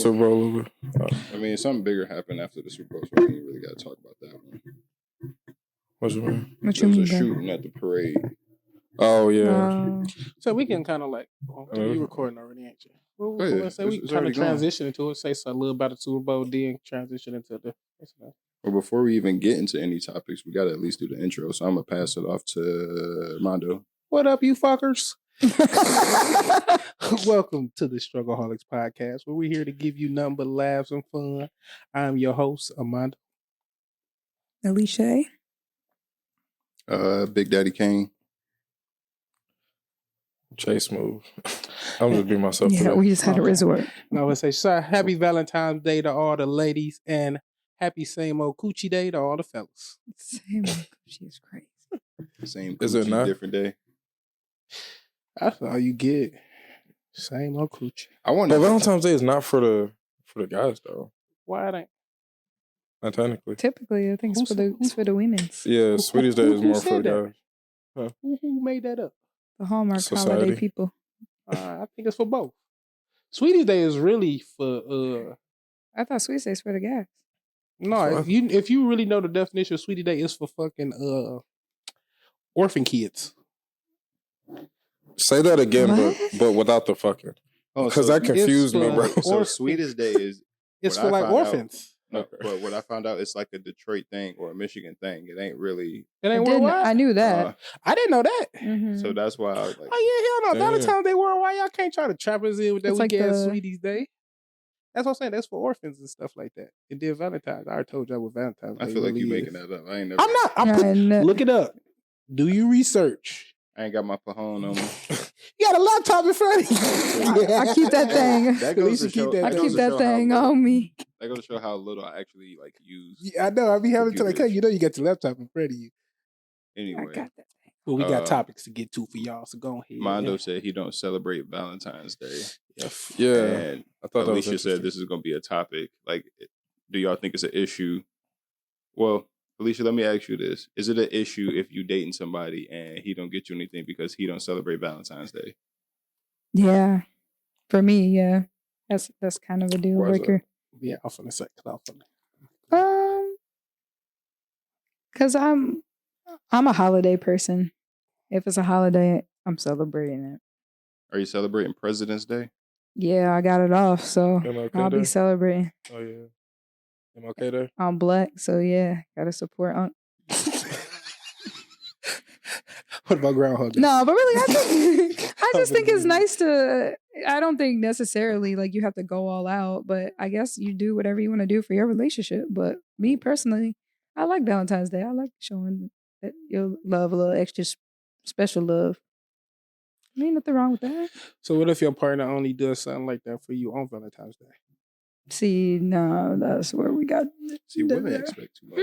Super Bowl over. I mean, something bigger happened after the Super Bowl, so we ain't really got to talk about that one. What you mean? There was a shooting at the parade. Oh yeah. So we can kind of like you recording already, ain't you? Well, let's say we kind of transition into it. Say a little about the Super Bowl, then transition into the. Well, before we even get into any topics, we got to at least do the intro. So I'm gonna pass it off to Amondo. What up, you fuckers? Welcome to the StruggleHolics podcast, where we're here to give you nothing but laughs and fun. I'm your host, Amondo. Alisha. Big Daddy Kane. Chase Smooth. I'm just being myself. Yeah, today. we just had a resort. I would say, sir, happy Valentine's Day to all the ladies, and happy same old coochie day to all the fellas. Same old coochie is crazy. Same Is it coochie, not? different day. That's all you get. Same old coochie. But Valentine's Day is not for the guys though. Why it ain't? Not technically. Typically, I think it's for the women's. Yeah, Sweetie's Day is who more for said the that? guys. Huh. Who made that up? The Hallmark Society. holiday people. I think it's for both. Sweetie's Day is really for I thought Sweetie's Day is for the guys. no. If you really know the definition of Sweetie Day, is for fucking orphan kids. Say that again, What? but without the fucking. Oh, Because so that confused me, bro. So Sweetest Day is It's what for I like found out- orphans. no, but what I found out, it's like a Detroit thing or a Michigan thing. It ain't really. It ain't I worldwide. knew that. I didn't know that. Mhm. So that's why I was like, Oh yeah, hell no. Damn. Valentine's Day worldwide. Y'all can't try to trap us in with that It's like weekend the- Sweetie's Day. That's what I'm saying. That's for orphans and stuff like that. And then Valentine's. I already told y'all what Valentine's Day I feel like really you is. making that up. I ain't never. I'm not. Look it up. Do you research? I ain't got my Pahone on me. You got a laptop in front of you. I keep that thing. That goes to Keep show. that- I goes keep to that show thing how little, on me. That goes to show how little I actually like use. Yeah, I know. I be having to like, hey, Computers. you know, you got your laptop in front of you. I Anyway, got that thing. Well, we got Uh, topics to get to for y'all, so go ahead. Mondo said he don't celebrate Valentine's Day. Yeah. And I thought that was Alicia said interesting. this is going to be a topic. Like, do y'all think it's an issue? Well, Alicia, let me ask you this. Is it an issue if you dating somebody and he don't get you anything because he don't celebrate Valentine's Day? Yeah. For me, yeah. That's kind of a deal Why is that? breaker. Yeah, I'm finna say. Cause I'm a holiday person. If it's a holiday, I'm celebrating it. Are you celebrating President's Day? Yeah, I got it off, so MLK I'll Day? be celebrating. Oh yeah. MLK Day. I'm black, so yeah, gotta support. What about Groundhog Day? No, but really, I just think it's nice to. I don't think necessarily like you have to go all out, but I guess you do whatever you want to do for your relationship. But me personally, I like Valentine's Day. I like showing that you love a little extra special love. Ain't nothing wrong with that. So what if your partner only does something like that for you on Valentine's Day? See, no, that's where we got. See, women expect too much.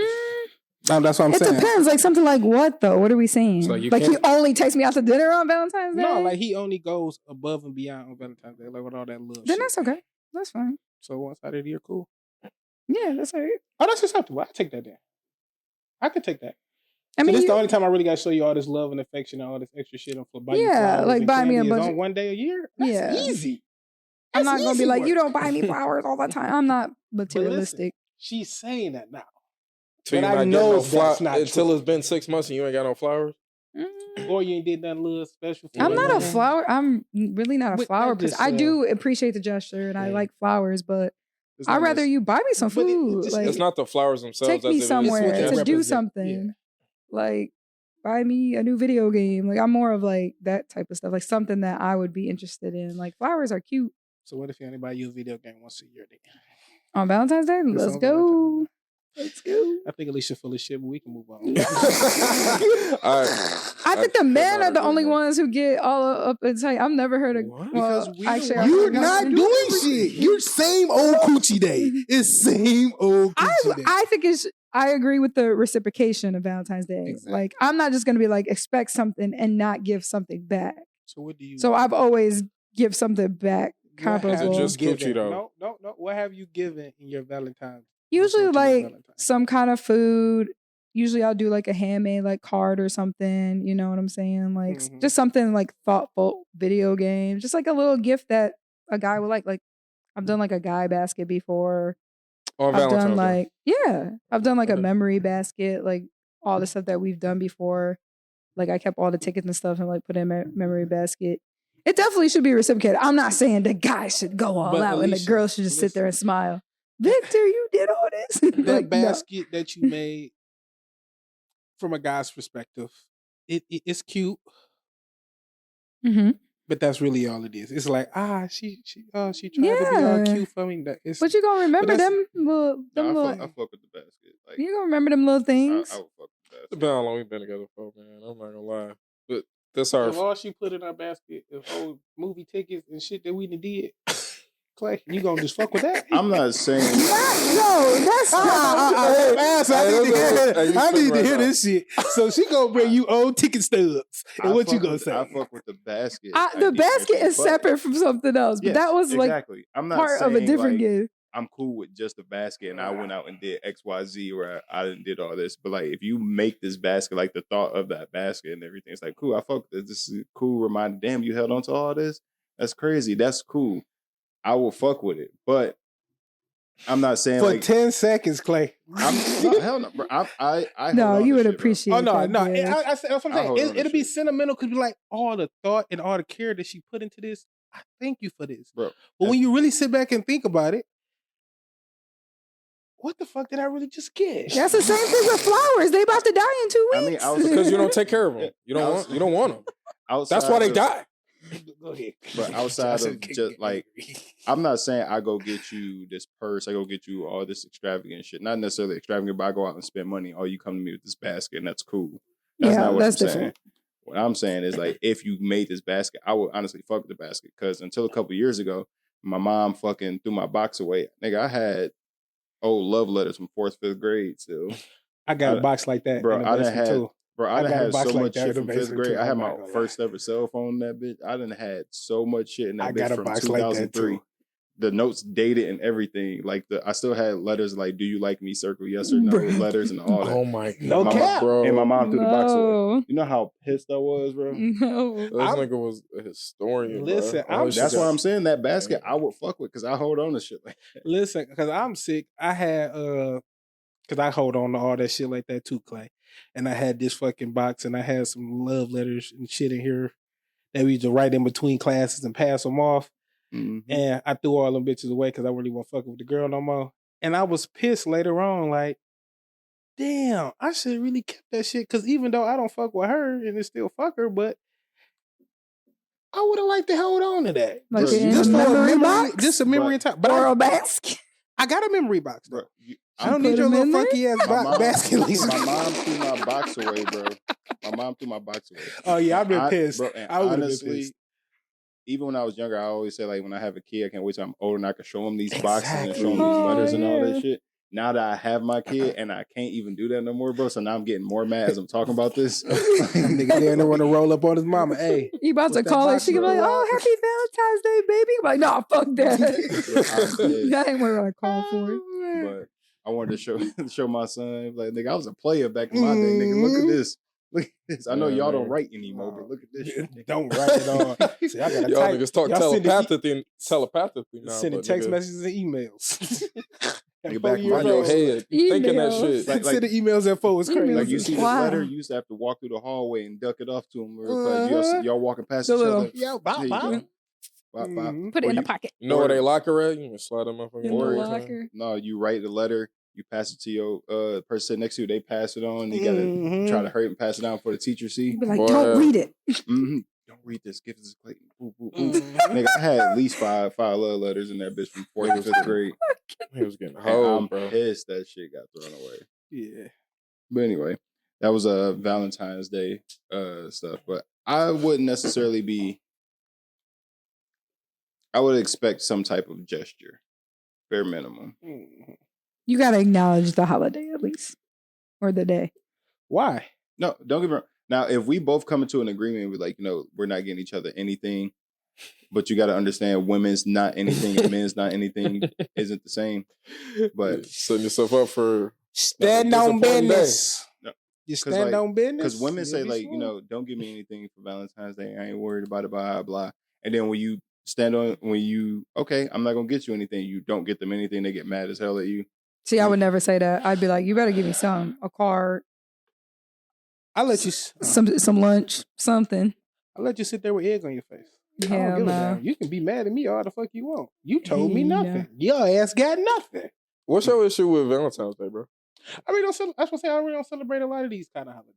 No, that's what I'm It saying. depends. Like something like what though? What are we saying? So you like he can't- only takes me out to dinner on Valentine's Day? No, like he only goes above and beyond on Valentine's Day, like with all that love. then shit. that's okay. That's fine. So one side of the year, cool. Yeah, that's all right. Oh, that's acceptable. I take that then. I could take that. I So mean, this is you- the only time I really got to show you all this love and affection and all this extra shit for buy you Yeah, flowers like and buy me a candy is bunch on of- one day a year. That's Yeah. easy. I'm That's not gonna be easy like, work. you don't buy me flowers all the time. I'm not materialistic. She's saying that now. So But you I not know getting no that's flowers not until true. it's been 6 months and you ain't got no flowers. Or you ain't did nothing little special for I'm her. not a flower. I'm really not a But flower that person. just, I do appreciate the gesture and I yeah. like flowers, but It's I'd not rather as- you buy me some But it food. just- like, It's not the flowers themselves. take as me it is somewhere what they to do represent. something. Yeah. Like, buy me a new video game. Like, I'm more of like that type of stuff. Like something that I would be interested in. Like, flowers are cute. So what if you only buy you a video game once a year then? On Valentine's Day, It's let's on go. Valentine's Let's go. I think Alicia full of shit, but we can move on. All right. I think the men are the only one. ones who get all up and tight. I've never heard of. What? Well, Because actually, you're I've not heard- doing shit. You're same old coochie day. It's same old coochie day. I think it's. I agree with the reciprocation of Valentine's Day. Exactly. Like, I'm not just gonna be like expect something and not give something back. So what do you? So I've always give something back what have comparable. you Just given? coochie, though. No. What have you given in your Valentine's? Usually What's up to your like Valentine's? some kind of food. Usually I'll do like a handmade like card or something. You know what I'm saying? Like just something like thoughtful. Video game. Just like a little gift that a guy would like. Like I've done like a guy basket before. On I've Valentine's done Day. I've done like a memory basket, like all the stuff that we've done before. Like I kept all the tickets and stuff and like put in memory basket. It definitely should be reciprocated. I'm not saying the guy should go all out and the girl should just sit there and smile. Victor, you did all this. That like, basket that you made from a guy's perspective, it's cute. Mm-hmm. But that's really all it is. It's like, she tried to be all cute for me. But you gonna remember them little. I fuck with the basket. Like, you gonna remember them little things. I would fuck with the basket. It's been how long we've been together for, man. I'm not gonna lie. But that's our. If all she put in our basket is old movie tickets and shit that we did, Clay, you gonna just fuck with that? I'm not saying. No, that's not. I need to hear this shit. So she gonna bring you old ticket stubs. And what you gonna say? I fuck with the basket. The basket is separate from something else. But that was like I'm not part of a different game. I'm cool with just the basket and I went out and did XYZ or I didn't did all this. But like if you make this basket, like the thought of that basket and everything, it's like cool, I fuck with this. This is a cool reminder. Damn, you held on to all this? That's crazy. That's cool. I will fuck with it. But I'm not saying for like 10 seconds, Clay. Hell no, bro. I no, you would shit, appreciate. Oh no, that, no. that's what I'm saying. It'll be sentimental because like all the thought and all the care that she put into this. I thank you for this, bro. But when you really sit back and think about it, what the fuck did I really just get? That's the same thing with flowers. They about to die in 2 weeks. I mean, because you don't take care of them. You don't want them. That's why they die. Go ahead. But outside of just like, I'm not saying I go get you this purse, I go get you all this extravagant shit. Not necessarily extravagant, but I go out and spend money. Oh, you come to me with this basket, and that's cool. That's not what I'm saying. What I'm saying is like, if you made this basket, I would honestly fuck with the basket because until a couple years ago, my mom fucking threw my box away. Nigga, I had old love letters from 4th, 5th grade still. I got a box like that, bro. I done had. Too. Bro, I done had so much shit from 5th grade. Too. I had my first ever cell phone in that bitch. I done had so much shit in that bitch from 2003. Like the notes dated and everything. Like I still had letters like, "Do you like me?" Circle yes or no. Letters and all that. Oh my god, no cap, bro! And my mom threw the box away. You know how pissed I was, bro. No, this nigga was a historian. Listen, that's why I'm saying that basket I would fuck with because I hold on to shit like that. Listen, because I'm sick. I had because I hold on to all that shit like that too, Clay. And I had this fucking box and I had some love letters and shit in here that we used to write in between classes and pass them off. Mm-hmm. And I threw all them bitches away because I really wasn't fucking with the girl no more. And I was pissed later on, like, damn, I should have really kept that shit. Because even though I don't fuck with her and it's still fuck her, but I would have liked to hold on to that. Like just a memory box? Just a memory time. Or a basket? I got a memory box, bro. I don't put need your little them in funky ass basket. My mom threw my box away, bro. My mom threw my box away. Oh yeah, I've been pissed. Bro, I would honestly, been pissed. Even when I was younger, I always say like when I have a kid, I can't wait till I'm older and I can show them these boxes and show them these letters and all that shit. Now that I have my kid and I can't even do that no more, bro. So now I'm getting more mad as I'm talking about this. Nigga there want to roll up on his mama. Hey, you about to call her? She can be like, "Oh, happy Valentine's Day, baby." I'm like, "No, fuck that. That ain't what I call for it." But I wanted to show my son, like, nigga, I was a player back in my day, nigga. Look at this. Look at this. I know y'all don't write anymore, but look at this shit. Don't write it all. See, I gotta y'all niggas talk telepathically now. Sending text messages and emails. Nigga, back in your head, thinking that shit. Like sending emails at 4 is crazy. Like you see this letter, you used to have to walk through the hallway and duck it off to him because y'all walking past each other. Yo, bop, bop. Put it in the pocket. You know where they locker at? You can slide them up in the locker. No, you write the letter. You pass it to your person sitting next to you. They pass it on. You gotta try to hurry and pass it down for the teacher see. Be like, don't read it. Mm-hmm. Don't read this. Give this Clayton. Nigga, I had at least five love letters in that bitch from 4th to 5th grade. He was getting home, bro. Pissed that shit got thrown away. Yeah. But anyway, that was a Valentine's Day stuff. But I wouldn't necessarily be. I would expect some type of gesture, bare minimum. You gotta acknowledge the holiday at least, or the day. Why? No, don't get me wrong. Now, if we both come into an agreement with, like, you know, we're not getting each other anything, but you got to understand women's not anything and men's not anything isn't the same. But setting yourself up for stand on business. No. You stand on business because women say like, you know, don't give me anything for Valentine's Day. I ain't worried about it. Blah blah. And then when you stand on when you, okay, I'm not going to get you anything. You don't get them anything. They get mad as hell at you. See, I would never say that. I'd be like, you better give me a card. I'll let you. Some lunch, something. I'll let you sit there with egg on your face. Hell I don't give a no. damn. You can be mad at me all the fuck you want. You told me nothing. Your ass got nothing. What's your issue with Valentine's Day, bro? I mean, that's what I'm saying. I really don't celebrate a lot of these kind of holidays.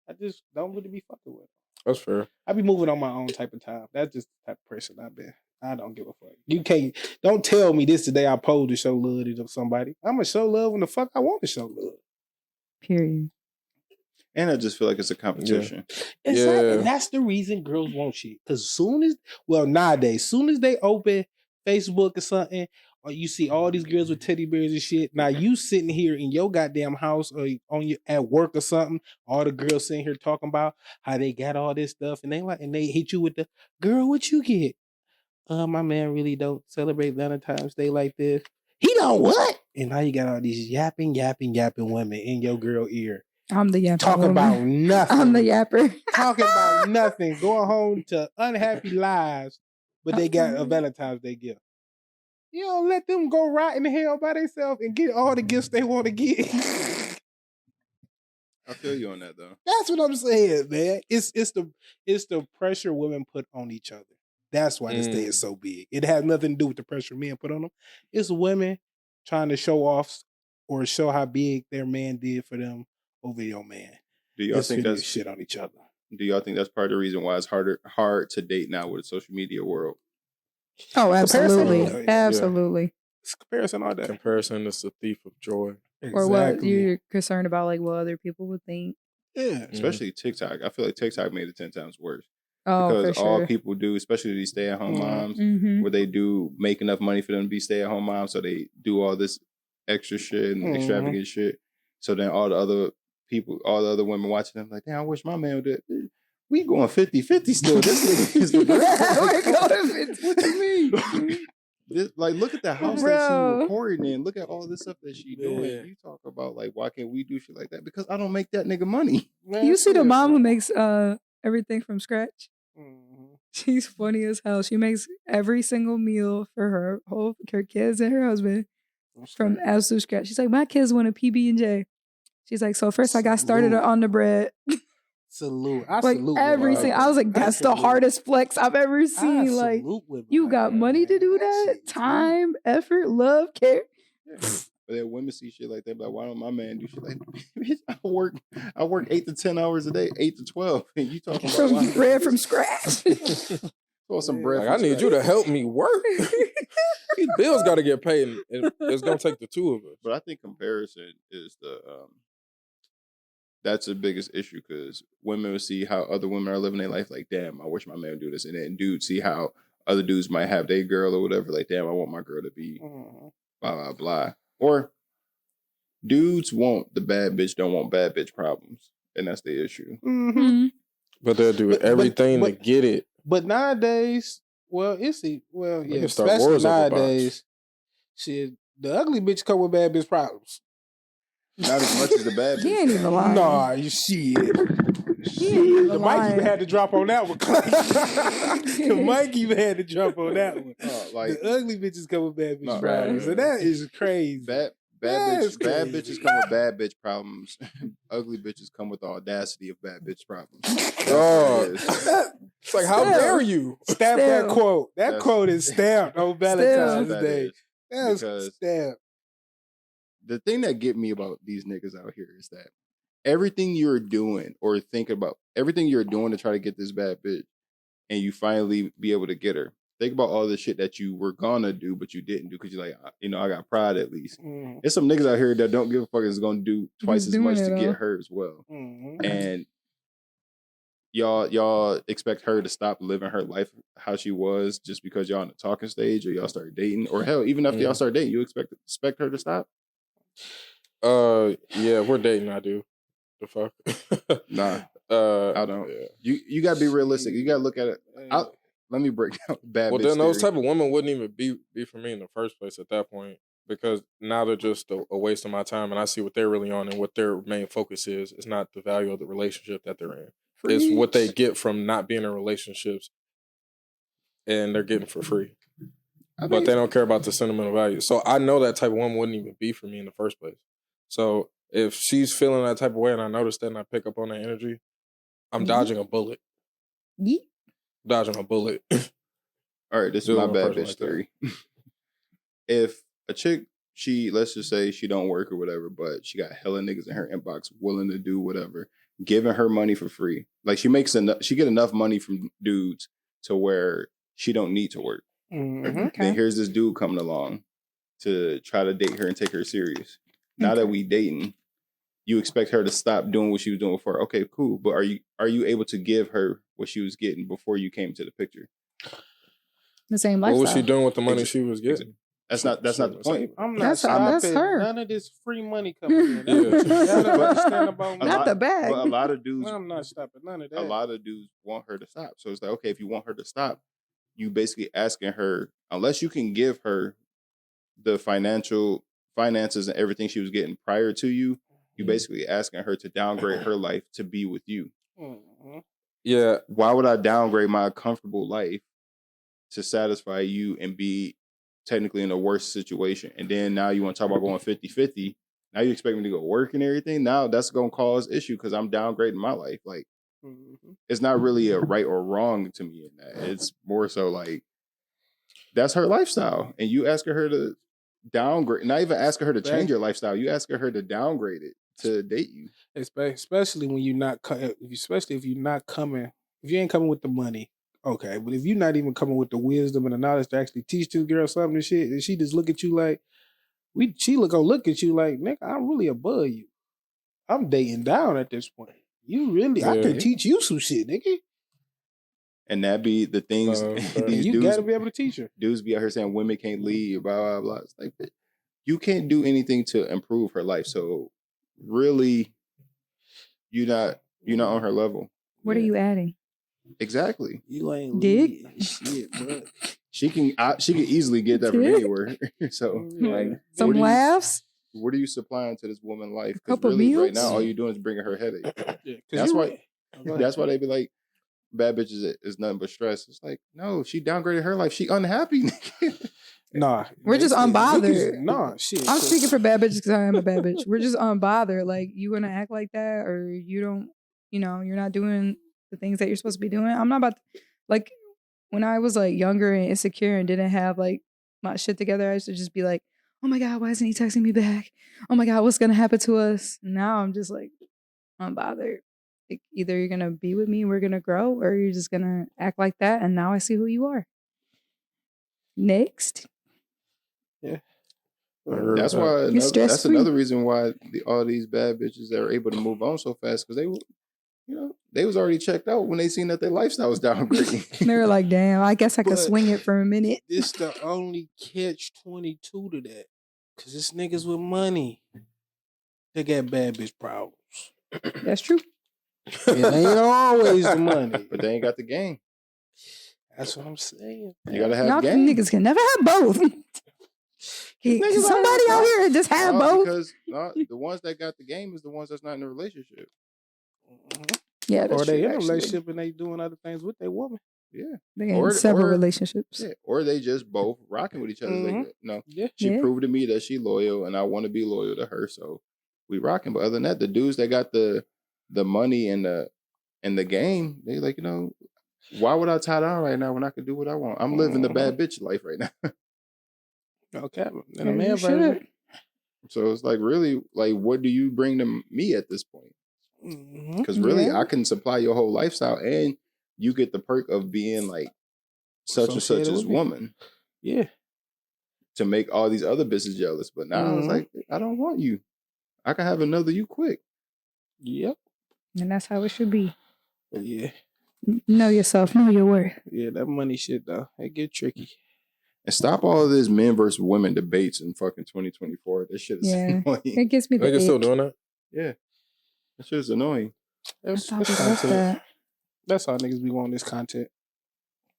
I just don't really be fucking with them. That's fair. I be moving on my own type of time. That's just the type of person I've been. I don't give a fuck. You can't. Don't tell me this today I posed to show love to somebody. I'm gonna show love when the fuck I want to show love. Period. And I just feel like it's a competition. Yeah. Exactly. And that's the reason girls want shit. Because nowadays, soon as they open Facebook or something, or you see all these girls with teddy bears and shit. Now you sitting here in your goddamn house or at work or something, all the girls sitting here talking about how they got all this stuff, and they hit you with the girl, what you get? My man really don't celebrate Valentine's Day like this. He don't what? And now you got all these yapping women in your girl ear. I'm the yapper. Talking about nothing. I'm the yapper. Talking about nothing. Going home to unhappy lives, but they got a Valentine's Day gift. You don't let them go right in the hell by themselves and get all the gifts they want to get. I feel you on that though. That's what I'm saying, man. It's the pressure women put on each other. That's why this day is so big. It has nothing to do with the pressure men put on them. It's women trying to show off or show how big their man did for them over your man. Do y'all think that's shit on each other? Do y'all think that's part of the reason why it's hard to date now with the social media world? Oh, absolutely. Absolutely. Yeah. It's comparison all day. Comparison is the thief of joy. Exactly. Or what you're concerned about, like what other people would think. Yeah. Especially TikTok. I feel like TikTok made it 10 times worse. Oh, because for sure. all people do, especially these stay-at-home moms, where they do make enough money for them to be stay-at-home moms, so they do all this extra shit and extravagant shit. So then all the other people, all the other women watching them, like, damn, I wish my man would do it. We going 50-50 still. This nigga is the We're going 50. What you mean? Look at the house that she recording in. Look at all this stuff that she doing. You talk about, like, why can't we do shit like that? Because I don't make that nigga money. Man, you see the mom who makes everything from scratch? She's funny as hell. She makes every single meal for her kids and her husband from absolute scratch. She's like, my kids want a PB&J. She's like, so first I got started on the bread. Salute. Salute everything. I was like, that's the hardest flex I've ever seen. Like, you got money to do that? Time, effort, love, care. But then women see shit like that, but why don't my man do shit like that? I work 8 to 10 hours a day, 8 to 12. And you talking about bread from scratch. Some bread. Like, I need you to help me work. These bills got to get paid, and it's gonna take the two of us. But I think comparison is that's the biggest issue, because women will see how other women are living their life, like, damn, I wish my man would do this, and then dudes see how other dudes might have their girl or whatever, like, damn, I want my girl to be blah blah blah. Or dudes want the bad bitch, don't want bad bitch problems, and that's the issue. But they'll do everything to get it. But nowadays, especially nowadays, shit, the ugly bitch come with bad bitch problems. Not as much as the bad bitch. He ain't even lying. Nah, you shit. The mic even had to drop on that one. The mic even had to drop on that one. The ugly bitches come with bad bitch problems. So that is crazy. Bad bitches come with bad bitch problems. Ugly bitches come with the audacity of bad bitch problems. It's like, how dare you? Stamp that quote. That quote is stamped on Valentine's Day. That's stamped. The thing that get me about these niggas out here is that everything you're doing or think about, everything you're doing to try to get this bad bitch, and you finally be able to get her. Think about all the shit that you were gonna do, but you didn't do because you're like, I got pride at least. There's some niggas out here that don't give a fuck is gonna do twice as much to get her as well. And y'all expect her to stop living her life how she was just because y'all on the talking stage or y'all start dating, or hell, even after y'all start dating, you expect her to stop? Yeah, we're dating. I do. The fuck? Nah, I don't. Yeah. You gotta be realistic. You gotta look at it. Let me break down bad. Well, then those type of women wouldn't even be for me in the first place at that point, because now they're just a waste of my time, and I see what they're really on and what their main focus is. It's not the value of the relationship that they're in. It's what they get from not being in relationships and they're getting for free. But they don't care about the sentimental value. So I know that type of woman wouldn't even be for me in the first place. So if she's feeling that type of way and I notice that and I pick up on that energy, I'm dodging a bullet. Dodging a bullet. All right, this is my bad bitch theory. If a chick, let's just say she don't work or whatever, but she got hella niggas in her inbox willing to do whatever, giving her money for free. Like she get enough money from dudes to where she don't need to work. Okay. Then here's this dude coming along to try to date her and take her serious. Now that we dating, you expect her to stop doing what she was doing before. Okay, cool. But are you able to give her what she was getting before you came to the picture? The same lifestyle. What was she doing with the money she was getting? That's not the point. I'm not that's her. None of this free money coming in. Not the bag. But a lot of dudes. I'm not stopping none of that. A lot of dudes want her to stop. So it's like, okay, if you want her to stop, you basically asking her, unless you can give her the finances and everything she was getting prior to you, you basically asking her to downgrade her life to be with you. Yeah. Why would I downgrade my comfortable life to satisfy you and be technically in a worse situation? And then now you want to talk about going 50-50. Now you expect me to go work and everything. Now that's going to cause issue because I'm downgrading my life. Like, it's not really a right or wrong to me in that. It's more so like, that's her lifestyle. And you asking her to downgrade, not even asking her to change your lifestyle. You asking her to downgrade it to date you. Especially when you're not, especially if you're not coming, if you ain't coming with the money. Okay, but if you're not even coming with the wisdom and the knowledge to actually teach this girl something and shit, and she just look at you like, she gonna look at you like, nigga, I'm really above you. I'm dating down at this point. You really, I can teach you some shit, nigga. And that be the things these you dudes, gotta be able to teach her. Dudes be out here saying women can't lead, blah, blah, blah. It's like, you can't do anything to improve her life. So really, you're not on her level. What are you adding? Exactly. You ain't Dick? Shit, bro. She can easily get that from anywhere. So some laughs. What are you supplying to this woman's life? A couple really, meals? right now, all you're doing is bringing her headache. Yeah, that's why they be like, bad bitches is nothing but stress. It's like, no, she downgraded her life. She unhappy. Nah, we're just unbothered. Nah, shit. I'm speaking for bad bitches because I am a bad bitch. We're just unbothered. Like, you gonna act like that, or you don't, you're not doing the things that you're supposed to be doing. I'm not about like when I was like younger and insecure and didn't have like my shit together. I used to just be like, oh my God, why isn't he texting me back? Oh my God, what's gonna happen to us? Now I'm just like unbothered. Like, either you're gonna be with me and we're gonna grow, or you're just gonna act like that. And now I see who you are. Next. Yeah. That's why. That's another reason why all these bad bitches are able to move on so fast, because they was already checked out when they seen that their lifestyle was downgrading. They were like, damn, I guess I could swing it for a minute. This the only catch-22 to that. Because it's niggas with money. They got bad bitch problems. That's true. It ain't always the money. But they ain't got the game. That's what I'm saying. You gotta have Y'all game. Niggas can never have both. Somebody out here just have both. Because the ones that got the game is the ones that's not in a relationship. Yeah, that's or they true, in a actually. relationship and they doing other things with their woman. Yeah. They in several relationships. Yeah. Or they just both rocking with each other. Like, no. Yeah. She proved to me that she loyal and I want to be loyal to her. So we rocking. But other than that, the dudes that got the money and the game, they like, why would I tie down right now when I can do what I want? I'm living the bad bitch life right now. Okay. And a man version. So it's like, really, like, what do you bring to me at this point? Because really, I can supply your whole lifestyle and you get the perk of being like such and such as woman. Yeah. To make all these other bitches jealous. But now it's like, I don't want you. I can have another you quick. Yep. And that's how it should be. Yeah. Know yourself, know your worth. Yeah, that money shit though, it get tricky. And stop all of this men versus women debates in fucking 2024. This shit is annoying. It gets me the Niggas still doing that? Yeah. That shit is annoying. That's that. That's how niggas be wanting this content.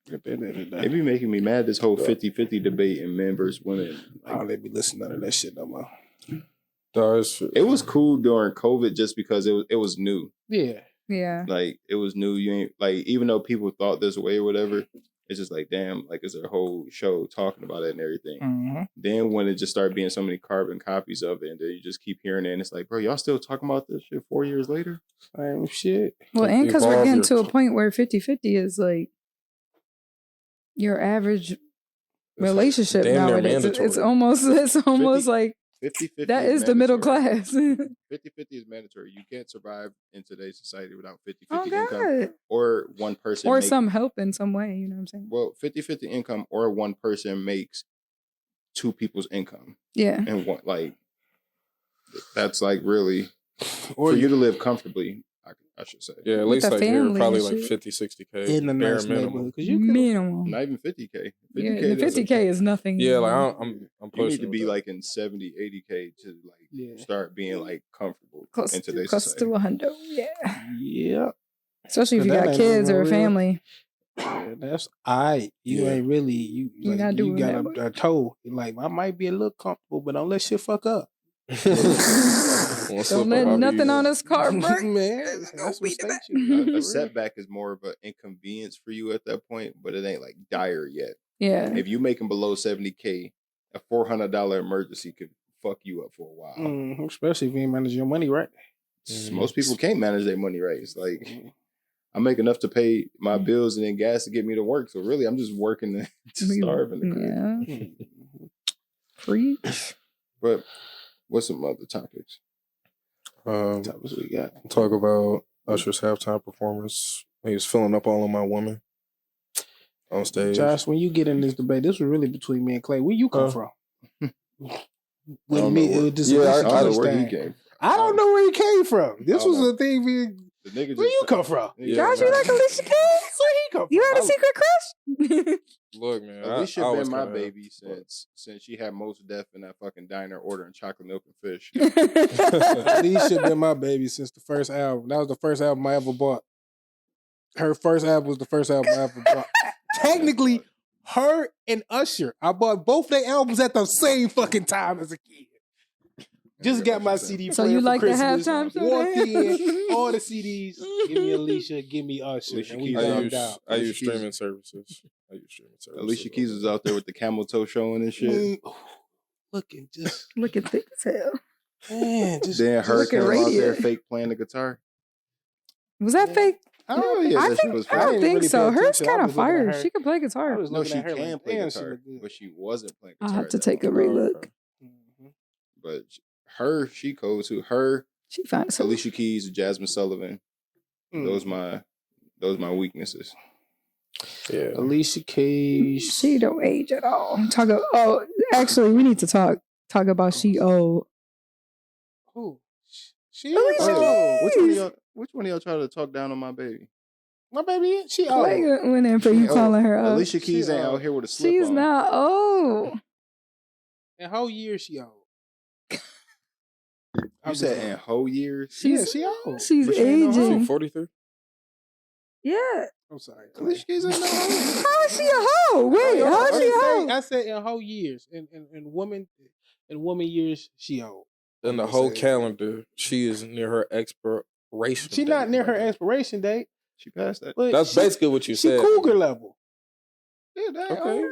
It be making me mad, this whole 50-50 debate in men versus women. Like, they be listening to that shit no more. It was cool during COVID just because it was new. Yeah. Yeah. Like, it was new. You ain't like, even though people thought this way or whatever, it's just like, damn, like it's a whole show talking about it and everything. Mm-hmm. Then when it just started being so many carbon copies of it, and then you just keep hearing it, and it's like, bro, y'all still talking about this shit 4 years later? Same shit. Well, and because we're getting to a point where 50-50 is like your average relationship nowadays. It's almost 50, like 50-50 that is the middle class. 50-50 is mandatory. You can't survive in today's society without 50-50 income or one person or some help in some way, you know what I'm saying? Well, 50-50 income or one person makes two people's income. Yeah. And one, like, that's like really or for you to live comfortably, I should say. Yeah, at least like here, probably like 50-60K in the bare minimum. Minimum. Not even 50K. 50K, yeah, the 50K is nothing. Yeah, like I'm pushing. You need to be like in 70-80K to like start being like comfortable in today's close society. to 100. Yeah. Yeah. Especially if you got kids or a family. Yeah, that's alright. You ain't really you like, gotta do you got a toe. Like I might be a little comfortable, but don't let shit fuck up. Don't let nothing on this car break. Man, that's what a setback is more of an inconvenience for you at that point, but it ain't like dire yet. Yeah. If you making below 70K, a $400 emergency could fuck you up for a while. Especially if you ain't manage your money right. Most people can't manage their money right. It's like I make enough to pay my bills and then gas to get me to work. So really, I'm just working to starve in the crib. Yeah. Preach. But what's some other topics? Topics we got. Talk about Usher's halftime performance. He was filling up all of my women on stage. Josh, when you get in this debate, this was really between me and Clay. Where you come from? With me, I don't know where he came. I don't know where he came from. This was the thing. Where you come from? Josh, you like Alicia Keys? Where he come from? You had a secret crush? Look, man, Alicia been my baby since she had Most Def in that fucking diner ordering chocolate milk and fish. Alicia been my baby since the first album. That was the first album I ever bought. Her first album was the first album I ever bought. Technically, her and Usher, I bought both their albums at the same fucking time as a kid. Just got my CD player so you for like Christmas. The halftime show? Walked in, all the CDs. Give me Alicia, give me Usher. Alicia and we Keys, I use streaming services. Alicia Keys was out there with the camel toe showing and shit. Looking thick as hell. Man, then her came out there fake playing the guitar. Was that fake? Oh yeah, I don't think so. Hers kind of fire. She can play guitar. No, she can play guitar, but she wasn't playing guitar. I'll have to take a relook. But she goes to her. She finds Alicia Keys, Jasmine Sullivan. Those my weaknesses. Yeah, Alicia Keys. She don't age at all. Actually, we need to talk about She Old. Who? She Old. Which one of y'all try to talk down on my baby? My baby, she old. Went in for you calling her old. Alicia Keys ain't out here with a slip She's on. not old. In whole year, she old. You said in whole years? She old. She's aging. 43? Yeah. I'm sorry. Alicia Keys ain't no hoe. How is she a hoe? Wait, how is she a hoe? I said in whole years. In woman years, she old. In the whole calendar, she is near her expiration. She's not near her expiration date. She passed that. That's basically what you said. She cougar level. Yeah,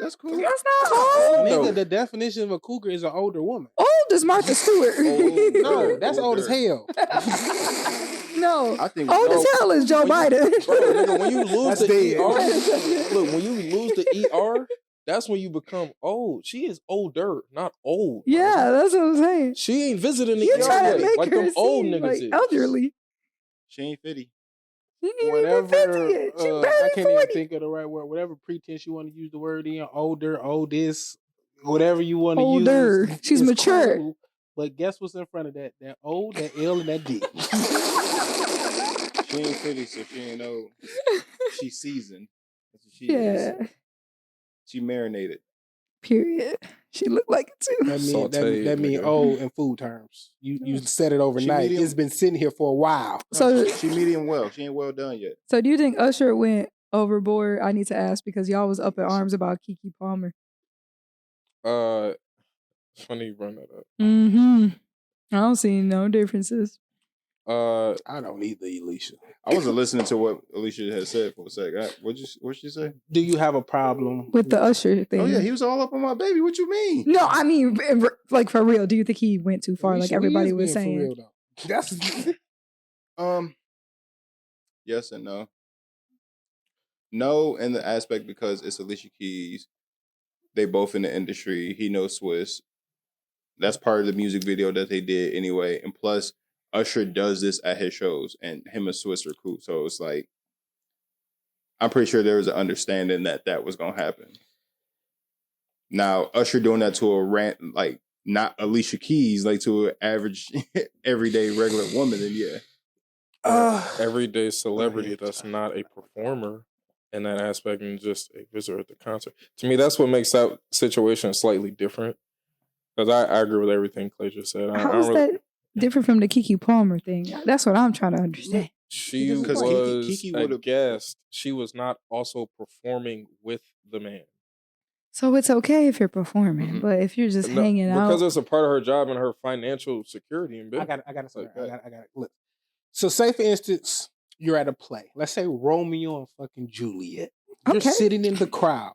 that's cool. That's not old. Nigga, the definition of a cougar is an older woman. Old is Martha Stewart. No, that's old as hell. No, I think old as hell is Joe Biden. Nigga, when you lose the ER, look, when you lose the ER, that's when you become old. She is older, not old. Yeah, that's what I'm saying. She ain't visiting the you ER trying to yet, make like her them old seem niggas like is. elderly. She ain't 50. Whatever. I can't 40. even think of the right word. Whatever pretense you want to use the word in, older, oldest, whatever you want to use. Older. She's mature. Cool. But guess what's in front of that? That O, that L, and that D. She ain't 50, so she ain't old. She's seasoned. That's what she is. She marinated. Period. She looked like it too. That mean old in food terms. You set it overnight. It's been sitting here for a while. So she medium well. She ain't well done yet. So do you think Usher went overboard? I need to ask because y'all was up in arms about Keke Palmer. It's funny you bring that up. I don't see no differences. I don't either, Alisha. I wasn't listening to what Alisha had said for a second. What'd she say? Do you have a problem with the Usher thing? Oh yeah, he was all up on my baby. What you mean? No, I mean, like for real. Do you think he went too far? Like everybody was saying. For real, though. That's yes and no. No, in the aspect because it's Alicia Keys. They both in the industry. He knows Swiss. That's part of the music video that they did anyway. And plus, Usher does this at his shows, and him and Swiss are cool. So it's like, I'm pretty sure there was an understanding that was going to happen. Now, Usher doing that to a rant, like, not Alicia Keys, like to an average, everyday, regular woman, then yeah. Everyday celebrity that's not a performer in that aspect and just a visitor at the concert. To me, that's what makes that situation slightly different. Because I agree with everything Clay just said. How is that different from the Keke Palmer thing? That's what I'm trying to understand. She was a guest. She was not also performing with the man. So it's okay if you're performing, but if you're just hanging out. Because it's a part of her job and her financial security and business. I got to look. So say, for instance, you're at a play. Let's say Romeo and fucking Juliet. You're sitting in the crowd.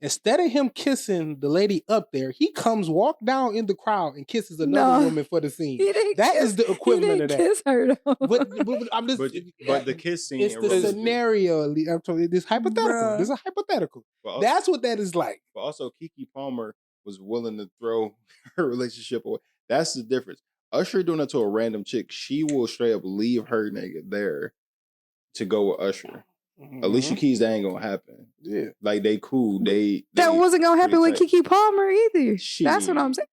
Instead of him kissing the lady up there, he walk down in the crowd and kisses another woman for the scene. That is the equivalent of that. Kiss her, though. But the kiss scene. It's the scenario. I'm telling you, this hypothetical. This is a hypothetical. That's what that is like. But also, Keke Palmer was willing to throw her relationship away. That's the difference. Usher doing it to a random chick, she will straight up leave her nigga there to go with Usher. Mm-hmm. Alicia Keys, that ain't gonna happen. Yeah, like they cool. They that wasn't gonna happen with Keke Palmer either. That's what I'm saying.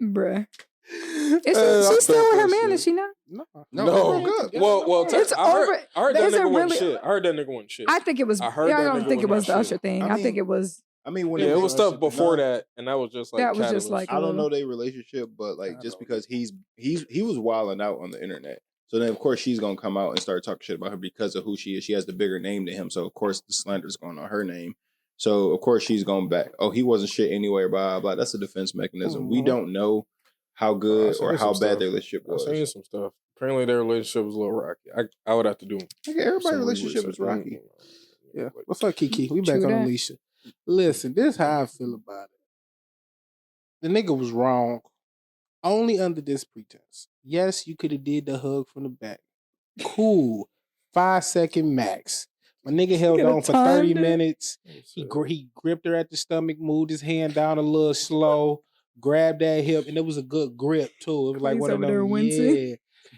Bruh. She's still with her man, is she not? No. Well, it's over. I heard that nigga wasn't shit. I heard that nigga wasn't shit. I think it was. I don't think it was the Usher thing. I think it was. I mean, when it was stuff before that, and that was just like that was just like I don't know their relationship, but like just because he was wilding out on the internet. So then, of course, she's going to come out and start talking shit about her because of who she is. She has the bigger name than him. So, of course, the slander is going on her name. So, of course, she's going back. Oh, he wasn't shit anyway, blah, blah. That's a defense mechanism. Mm-hmm. We don't know how good or how bad their relationship was. I've seen some stuff. Apparently, their relationship was a little rocky. I would have to do everybody's relationship is rocky. Yeah. What's up, Kiki? We back on Alisha. Listen, this is how I feel about it. The nigga was wrong. Only under this pretense. Yes, you could have did the hug from the back. Cool. 5-second max. My nigga held on for 30 minutes. He gripped her at the stomach, moved his hand down a little slow, grabbed that hip, and it was a good grip too. It was like one of them. Yeah.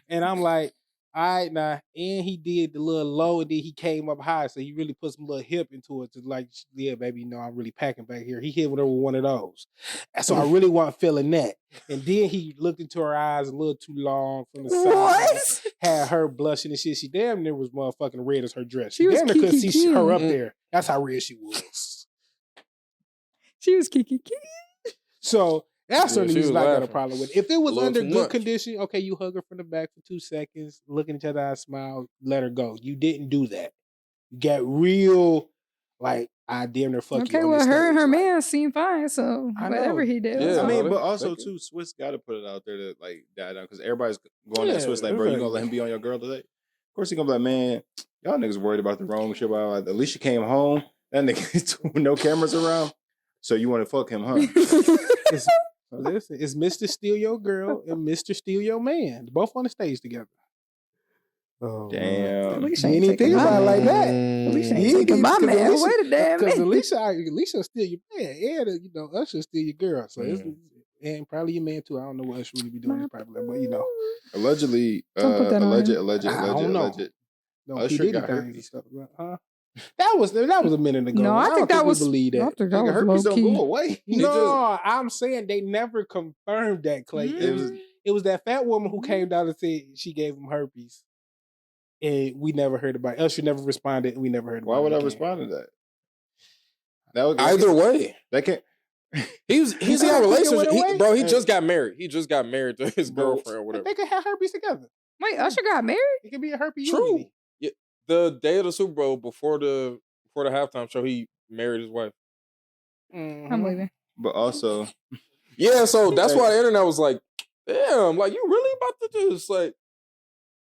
And I'm like, all right, now, and he did the little low, and then he came up high, so he really put some little hip into it to like, yeah, baby, you know, I'm really packing back here. He hit with her with one of those. So I really wasn't feeling that. And then he looked into her eyes a little too long from the side. What? Had her blushing and shit. She damn near was motherfucking red as her dress. She damn near couldn't see her up there. That's how red she was. She was Kiki. So that's certainly was not got a problem with it. If it was under good condition, okay, you hug her from the back for 2 seconds, look in each other's eyes, smile, let her go. You didn't do that. You got real, like, I damn near fuck you. Okay, well, her and her man seemed fine, so whatever he did. Yeah, I mean, but also, too, Swiss got to put it out there to, like, die down, because everybody's going at Swiss, like, bro, you going to let him be on your girl today? Of course, he going to be like, man, y'all niggas worried about the wrong shit. Like, Alicia came home, that nigga, no cameras around, so you want to fuck him, huh? Listen, it's Mr. Steal Your Girl and Mr. Steal Your Man. Both on the stage together. Oh, damn. Alicia ain't even think about it like that. Alicia ain't taking my man. Wait a damn minute. Because Alicia steal your man. And, you know, Usher steal your girl. So it's, and probably your man too. I don't know what Usher really be doing. Probably, but, you know. Allegedly, alleged. I don't know. Usher got herpes. Huh? That was a minute ago. No, I think that was. Believe that. I think that was herpes don't go away. No, I'm saying they never confirmed that, Clay. It was that fat woman who came down and said she gave him herpes, and we never heard about it. Usher never responded, and we never heard about it. Why would I respond to that? Either way, that can't. He's in a relationship, He just got married. He just got married to his girlfriend or whatever. They could have herpes together. Wait, Usher got married? It could be a herpes. True. Yeah, the day of the Super Bowl before the halftime show, he married his wife. I'm leaving. But also, yeah. So that's why the internet was like, damn, like you really about to just like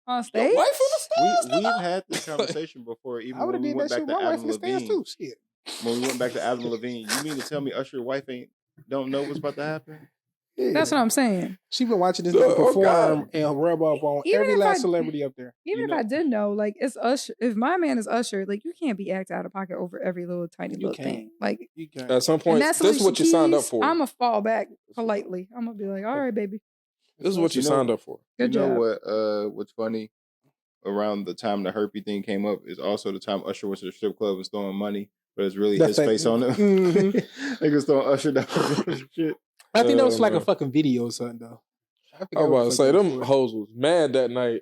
on stage? your wife on the stage? We've had this conversation before, even when we went back to Adam Levine. Too. Shit. When we went back to Adam Levine, you mean to tell me Usher's wife don't know what's about to happen? Yeah. That's what I'm saying. She been watching this nigga perform and rub up on every last celebrity up there. Even if I did know, like it's Usher. If my man is Usher, like you can't be acting out of pocket over every little tiny little thing. Like you can't. At some point, this is what you signed up for. I'm gonna fall back politely. I'm gonna be like, all right, baby. This is what you signed up for. Good job. You know what's funny? Around the time the herpy thing came up is also the time Usher went to the strip club and throwing money, but it's really his face on it. Niggas throwing Usher down shit. I think that was like a fucking video or something though. I was about to say them hoes was mad that night.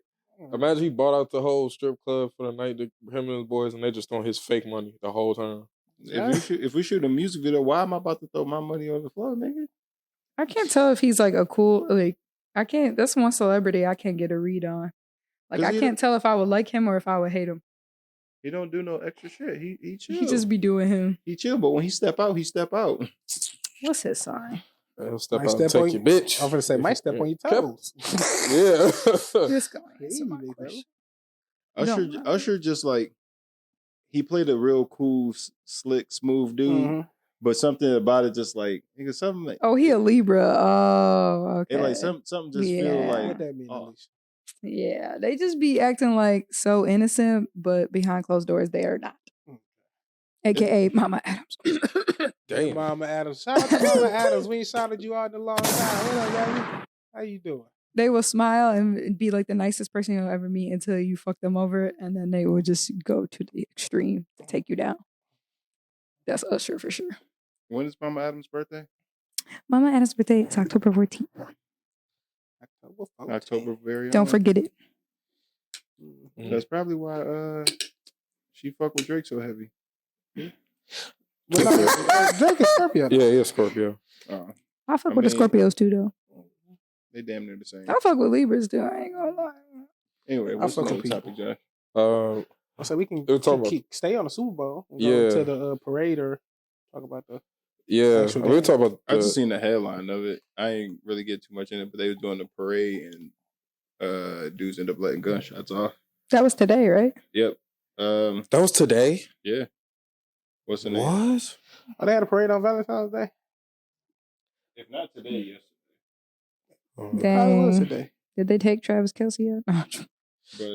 Imagine he bought out the whole strip club for the night to him and his boys, and they just throwing his fake money the whole time. If we shoot a music video, why am I about to throw my money on the floor, nigga? I can't tell if he's like a cool I can't. That's one celebrity I can't get a read on. Like I can't tell if I would like him or if I would hate him. He don't do no extra shit. He chill. He just be doing him. He chill, but when he step out, he step out. What's his sign? He'll step out and take your bitch. I'm gonna say, might step on your toes. Yeah. Just go answer my question. Usher just like he played a real cool, slick, smooth dude, but something about it just like something like. Oh, he a Libra. Oh, okay. It like something just feel like. What that mean, Alisha? Yeah, they just be acting like so innocent, but behind closed doors they are not. AKA Mama Adams. Damn. Mama Adams. Shout out to Mama Adams. We ain't shouted you out in a long time. What up, baby? How you doing? They will smile and be like the nicest person you'll ever meet until you fuck them over, and then they will just go to the extreme to take you down. That's Usher for sure. When is Mama Adams' birthday? Mama Adams' birthday is October 14th. October very. Don't forget it. That's probably why she fuck with Drake so heavy. Drake is Scorpio. Yeah, he is Scorpio. I fuck with the Scorpios too, though. They damn near the same. I fuck with Libras too. I ain't gonna lie. Anyway, what's the other topic, Josh? So we can stay on the Super Bowl. And go to the parade or talk about the. Yeah, we'll talk about. I just seen the headline of it. I ain't really get too much in it, but they was doing the parade and dudes end up letting gunshots off. That was today, right? Yep. That was today. Yeah. What's the name? What? Oh, they had a parade on Valentine's Day. If not today, yesterday. Dang. Was today. Did they take Travis Kelce out? But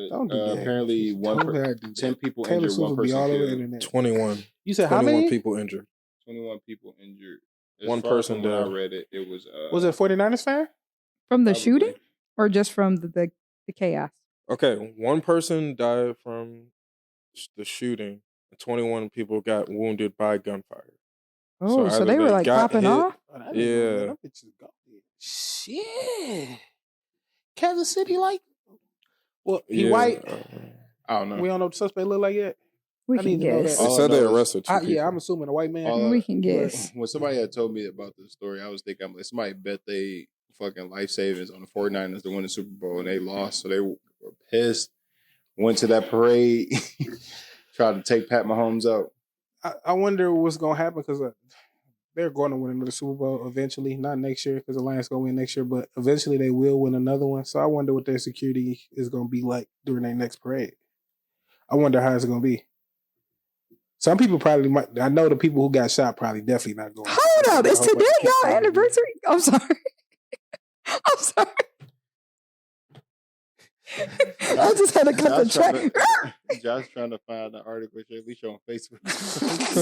apparently 10 people injured, one person killed. 21. You said how many? 21 people injured. 21 people injured. One person died. I read it. It was. Was it a 49ers fan? From the shooting, or just from the chaos? Okay, one person died from the shooting. 21 people got wounded by gunfire. Oh, so they were like popping off? Yeah. Shit. Kansas City, like? Well, he Yeah, white. I don't know. We don't know what the suspect look like yet. We can guess. They said they arrested two people. Yeah, I'm assuming a white man. We can guess. When somebody had told me about this story, I was thinking, somebody bet they fucking life savings on the 49ers to win the Super Bowl, and they lost, so they were pissed. Went to that parade, tried to take Pat Mahomes out. I wonder what's going to happen because they're going to win another Super Bowl eventually. Not next year because the Lions going to win next year, but eventually they will win another one. So I wonder what their security is going to be like during their next parade. I wonder how it's going to be. Some people probably might. I know the people who got shot probably definitely not going. Hold up. It's today y'all anniversary. I'm sorry. I'm sorry. I just had to cut the track. Josh trying to find the article with Alisha on Facebook.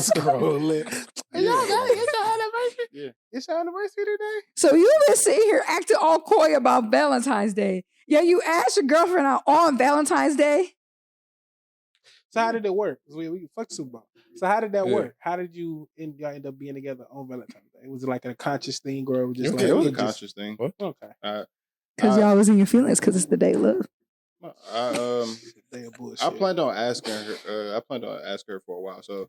Scroll it. Y'all got it. It's your anniversary? Yeah. It's your anniversary today? So you've been sitting here acting all coy about Valentine's Day. Yeah, you asked your girlfriend out on Valentine's Day? So how did it work? We fuck Super Bowl. So how did that work? How did y'all end up being together on Valentine's Day? Was it like a conscious thing or was it just it was a conscious thing. What? Okay. Because y'all was in your feelings because it's the day of love. I planned on asking her. I planned on asking her for a while. So,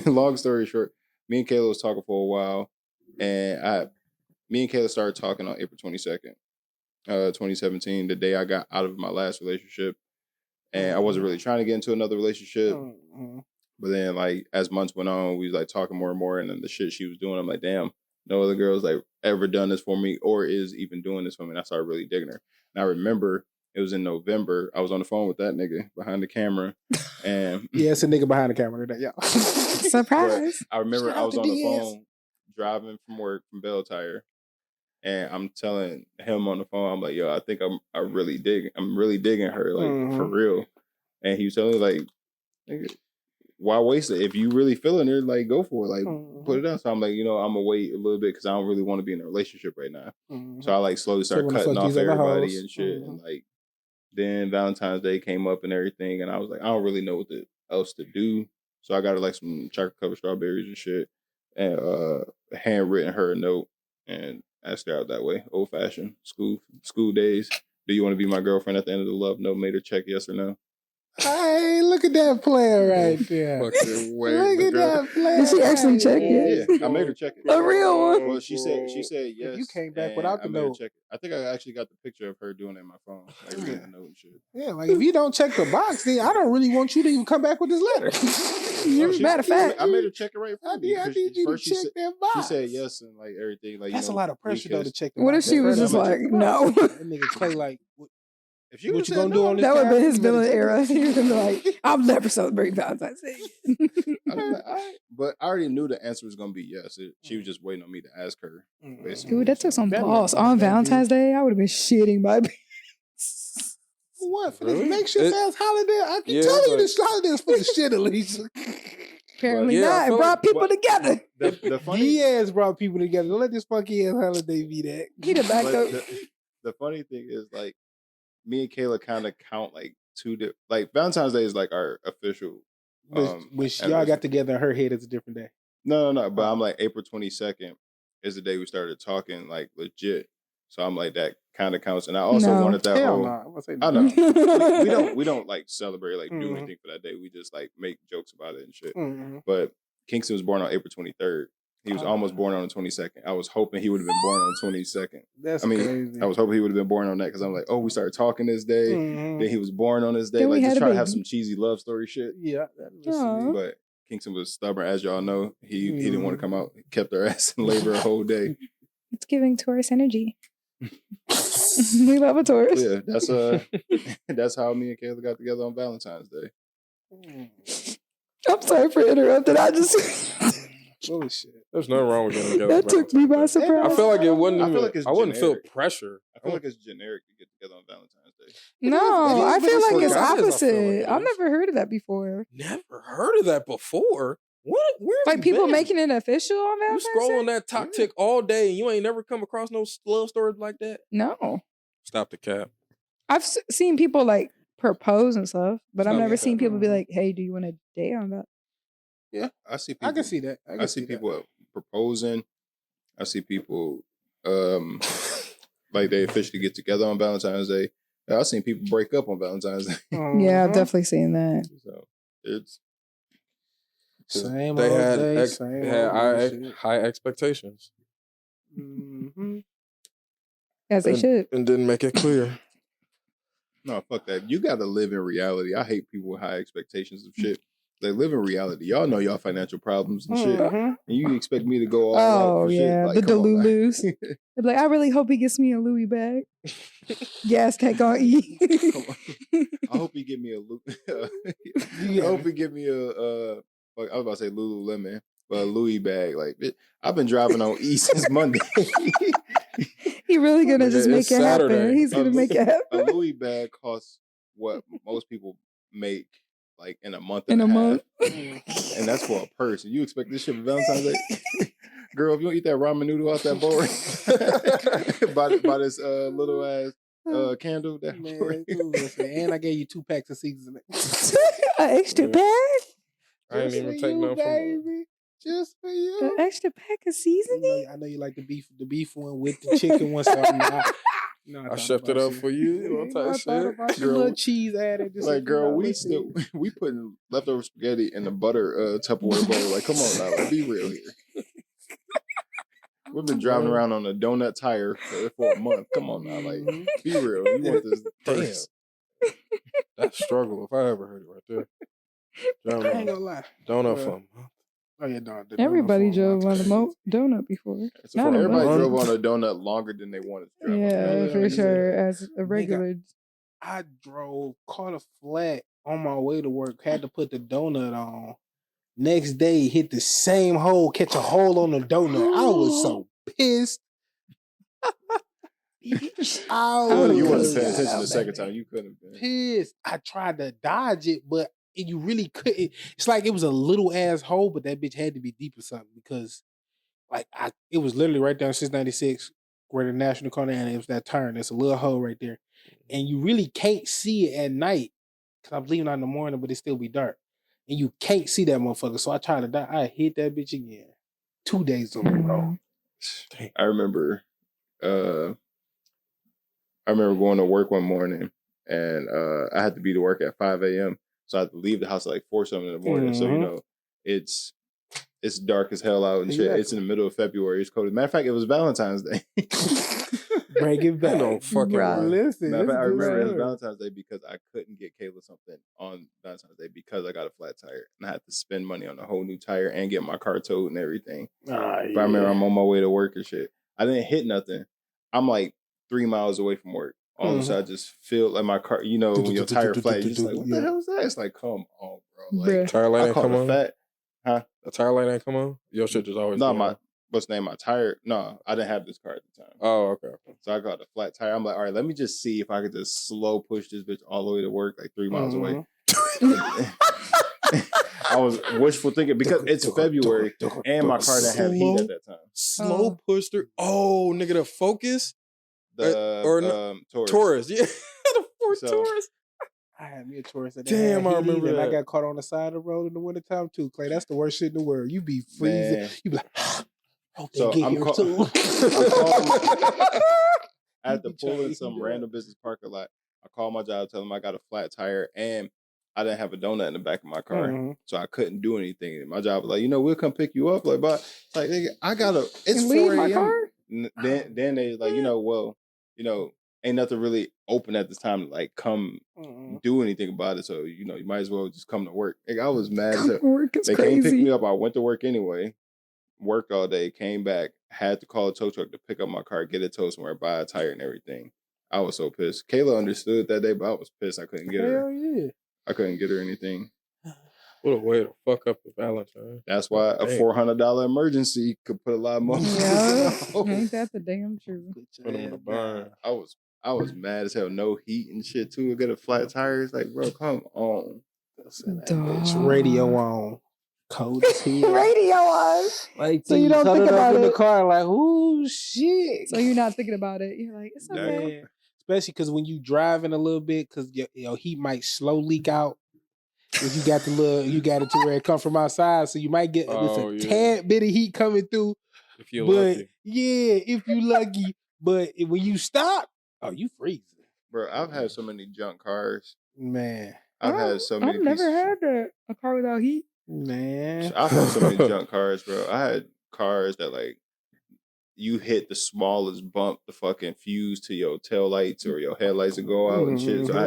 long story short, me and Kayla was talking for a while, and me and Kayla started talking on April 22nd, 2017, the day I got out of my last relationship, and I wasn't really trying to get into another relationship. But then, like as months went on, we was like talking more and more, and then the shit she was doing, I'm like, damn, no other girl's like ever done this for me or is even doing this for me. And I started really digging her. And I remember it was in November. I was on the phone with that nigga behind the camera. And yeah, it's a nigga behind the camera today, y'all. Surprise. I remember Shout I out was to on the DS. phone driving from work from Bell Tire. And I'm telling him on the phone, I'm like, yo, I think I'm really digging her, like, for real. And he was telling me, like, nigga, why waste it? If you really feeling it, like, go for it. Like, put it out. So I'm like, I'm going to wait a little bit because I don't really want to be in a relationship right now. So I, like, slowly start cutting off everybody and shit. And, like, then Valentine's Day came up and everything. And I was like, I don't really know what else to do. So I got her, like, some chocolate covered strawberries and shit. And handwritten her a note. And asked her out that way, old fashioned school days. Do you want to be my girlfriend at the end of the love note? Made her check yes or no. Hey, look at that player right there. Look at that player. Did she actually check it? Yeah, I made her check it. A real one? Well, she said yes. You came back without the note. Check it. I think I actually got the picture of her doing it in my phone, like reading the note and shit. Yeah, like if you don't check the box, then I don't really want you to even come back with this letter. Matter of fact, I made her check it right. I need you to check that box. She said yes and like everything. Like that's a lot of pressure though to check the box. What if she was just like, no? That nigga Clay like, if you what you gonna do on this? That would have been his villain era. He was gonna be like, I'll never celebrate Valentine's Day. But I already knew the answer was gonna be yes. She was just waiting on me to ask her. Basically. Dude, that took some balls. On Valentine's Day, I would have been shitting my pants. What? For this makes your ass holiday? I keep telling you this holiday is for the shit, Alisha. Apparently not. It brought people together. The funny Diaz brought people together. Don't let this funky ass holiday be that. He the back up. The funny thing is, like, me and Kayla kind of count like like Valentine's Day is like our official. Which y'all got together in her head is a different day. No. But I'm like April 22nd is the day we started talking like legit. So I'm like that kind of counts. And I also wanted that whole. I know we don't like celebrate like do anything for that day. We just like make jokes about it and shit. But Kingston was born on April 23rd. He was almost born on the 22nd. I was hoping he would have been born on the 22nd. Crazy. I was hoping he would have been born on that because I'm like, we started talking this day. Then he was born on this day. Then like just trying to have some cheesy love story shit. Yeah. But Kingston was stubborn, as y'all know. He didn't want to come out. He kept her ass in labor a whole day. It's giving Taurus energy. We love a Taurus. Yeah, that's how me and Kayla got together on Valentine's Day. I'm sorry for interrupting. I just holy shit. There's nothing wrong with getting together. That took me by surprise. I feel like it wouldn't. I wouldn't feel pressure. I feel like it's generic to get together on Valentine's Day. No, I feel like it's guys, opposite. I've never heard of that before. Never heard of that before. What? Where? Like people making it official on You Valentine's scroll Day? on that talk tick all day and you ain't never come across no love stories like that? No. Stop the cap. I've seen people like propose and stuff, but I've never seen people be like, "Hey, do you want to date on that?" Yeah, I see people. I can see that. I see people proposing. I see people like they officially get together on Valentine's Day. I've seen people break up on Valentine's Day. Yeah, I've definitely seen that. So it's same. They had day, high expectations. As they should. And didn't make it clear. No, fuck that. You got to live in reality. I hate people with high expectations of shit. They live in reality. Y'all know y'all financial problems and shit. And you expect me to go all out for shit? Like, the Delulus. They're like, I really hope he gets me a Louis bag. Gas tank on E. I hope he give me I hope he give me a like I was about to say Lululemon, but a Louis bag. Like, I've been driving on E since Monday. He really gonna just make it happen. He's gonna make it happen. A Louis bag costs what most people make like in a month. In a month. And that's for a purse. You expect this shit for Valentine's Day? Girl, if you don't eat that ramen noodle out that bowl by this little ass candle, that and I gave you 2 packs of seasoning. An extra pack? I ain't even take no baby. Just for you. An extra pack of seasoning? I know you like the beef one with the chicken one. So I chefed it up for you. I thought about your little cheese added. Like, girl, we putting leftover spaghetti in the butter Tupperware bowl. Like, come on now, like, be real here. We've been driving around on a donut tire for a month. Come on now, like, be real. You want this purse? That's struggle if I ever heard it right there. I ain't gonna lie. Donut for a month. Oh yeah, no. Everybody drove on a donut before. So everybody drove on a donut longer than they wanted to drive. Yeah, for sure. As a regular, I caught a flat on my way to work. Had to put the donut on. Next day, hit the same hole, catch a hole on the donut. I was so pissed. You wasn't paying attention the second time. You couldn't have been pissed. I tried to dodge it, but you really couldn't. It's like it was a little ass hole, but that bitch had to be deep or something because, like, it was literally right down 696 where the National Corner and it was that turn. There's a little hole right there, and you really can't see it at night because I'm leaving out in the morning, but it still be dark, and you can't see that motherfucker. So I tried to die. I hit that bitch again. 2 days in a row. I remember going to work one morning and I had to be to work at 5 a.m. So I had to leave the house at like 4 something in the morning. So, you know, it's dark as hell out and shit. It's in the middle of February. It's cold. As a matter of fact, it was Valentine's Day. Bring it back. Don't fucking listen. Matter of fact, I remember it was Valentine's Day because I couldn't get Kayla something on Valentine's Day because I got a flat tire. And I had to spend money on a whole new tire and get my car towed and everything. But I remember I'm on my way to work and shit. I didn't hit nothing. I'm like 3 miles away from work. All of a sudden, I just feel like my car, you know, when your tire flat, you're just like, what the hell is that? It's like, come on, bro. Like, tire light ain't come on? Huh? The tire light ain't come on? Your shit just always what's the name? My tire? No, I didn't have this car at the time. Oh, okay. So I got a flat tire. I'm like, all right, let me just see if I could just slow push this bitch all the way to work, like 3 miles away. I was wishful thinking because it's February and my car didn't have heat at that time. Slow pushed her. Oh, nigga, the Focus? Taurus. Yeah. The Ford Taurus. I had me a Taurus. Damn, I remember that. I got caught on the side of the road in the wintertime too, Clay. That's the worst shit in the world. You be freezing. Man. You be like, hope they get here too. I had to pull in some random business parking lot. I called my job, tell them I got a flat tire, and I didn't have a donut in the back of my car, so I couldn't do anything. And my job was like, we'll come pick you up. Like, but like, nigga, it's 4 a.m. Then they like, ain't nothing really open at this time to like come do anything about it. So, you might as well just come to work. Like, I was mad. They came pick me up. I went to work anyway, worked all day, came back, had to call a tow truck to pick up my car, get it towed somewhere, buy a tire and everything. I was so pissed. Kayla understood that day, but I was pissed I couldn't get her. Hell yeah. I couldn't get her anything. What a way to fuck up the Valentine. That's why a $400 emergency could put a lot more. Yeah, ain't that the damn truth? Put them in the burn. I was mad as hell. No heat and shit too. I got a flat tire. It's like, bro, come on. Radio on. Cold as hell. Radio on. Like, so you don't think about it in the car, like, ooh, shit. So you're not thinking about it. You're like, it's okay. Yeah. Especially because when you driving a little bit, because your heat might slow leak out. If you got it to where it come from outside, so you might get tad bit of heat coming through. If you're lucky. Yeah, if you lucky. But when you stop, you freezing. Bro, I've had so many junk cars. Man. I've had so many I've never had a car without heat. Man. I've had so many junk cars, bro. I had cars that like you hit the smallest bump, the fucking fuse to your tail lights or your headlights would go out and shit. So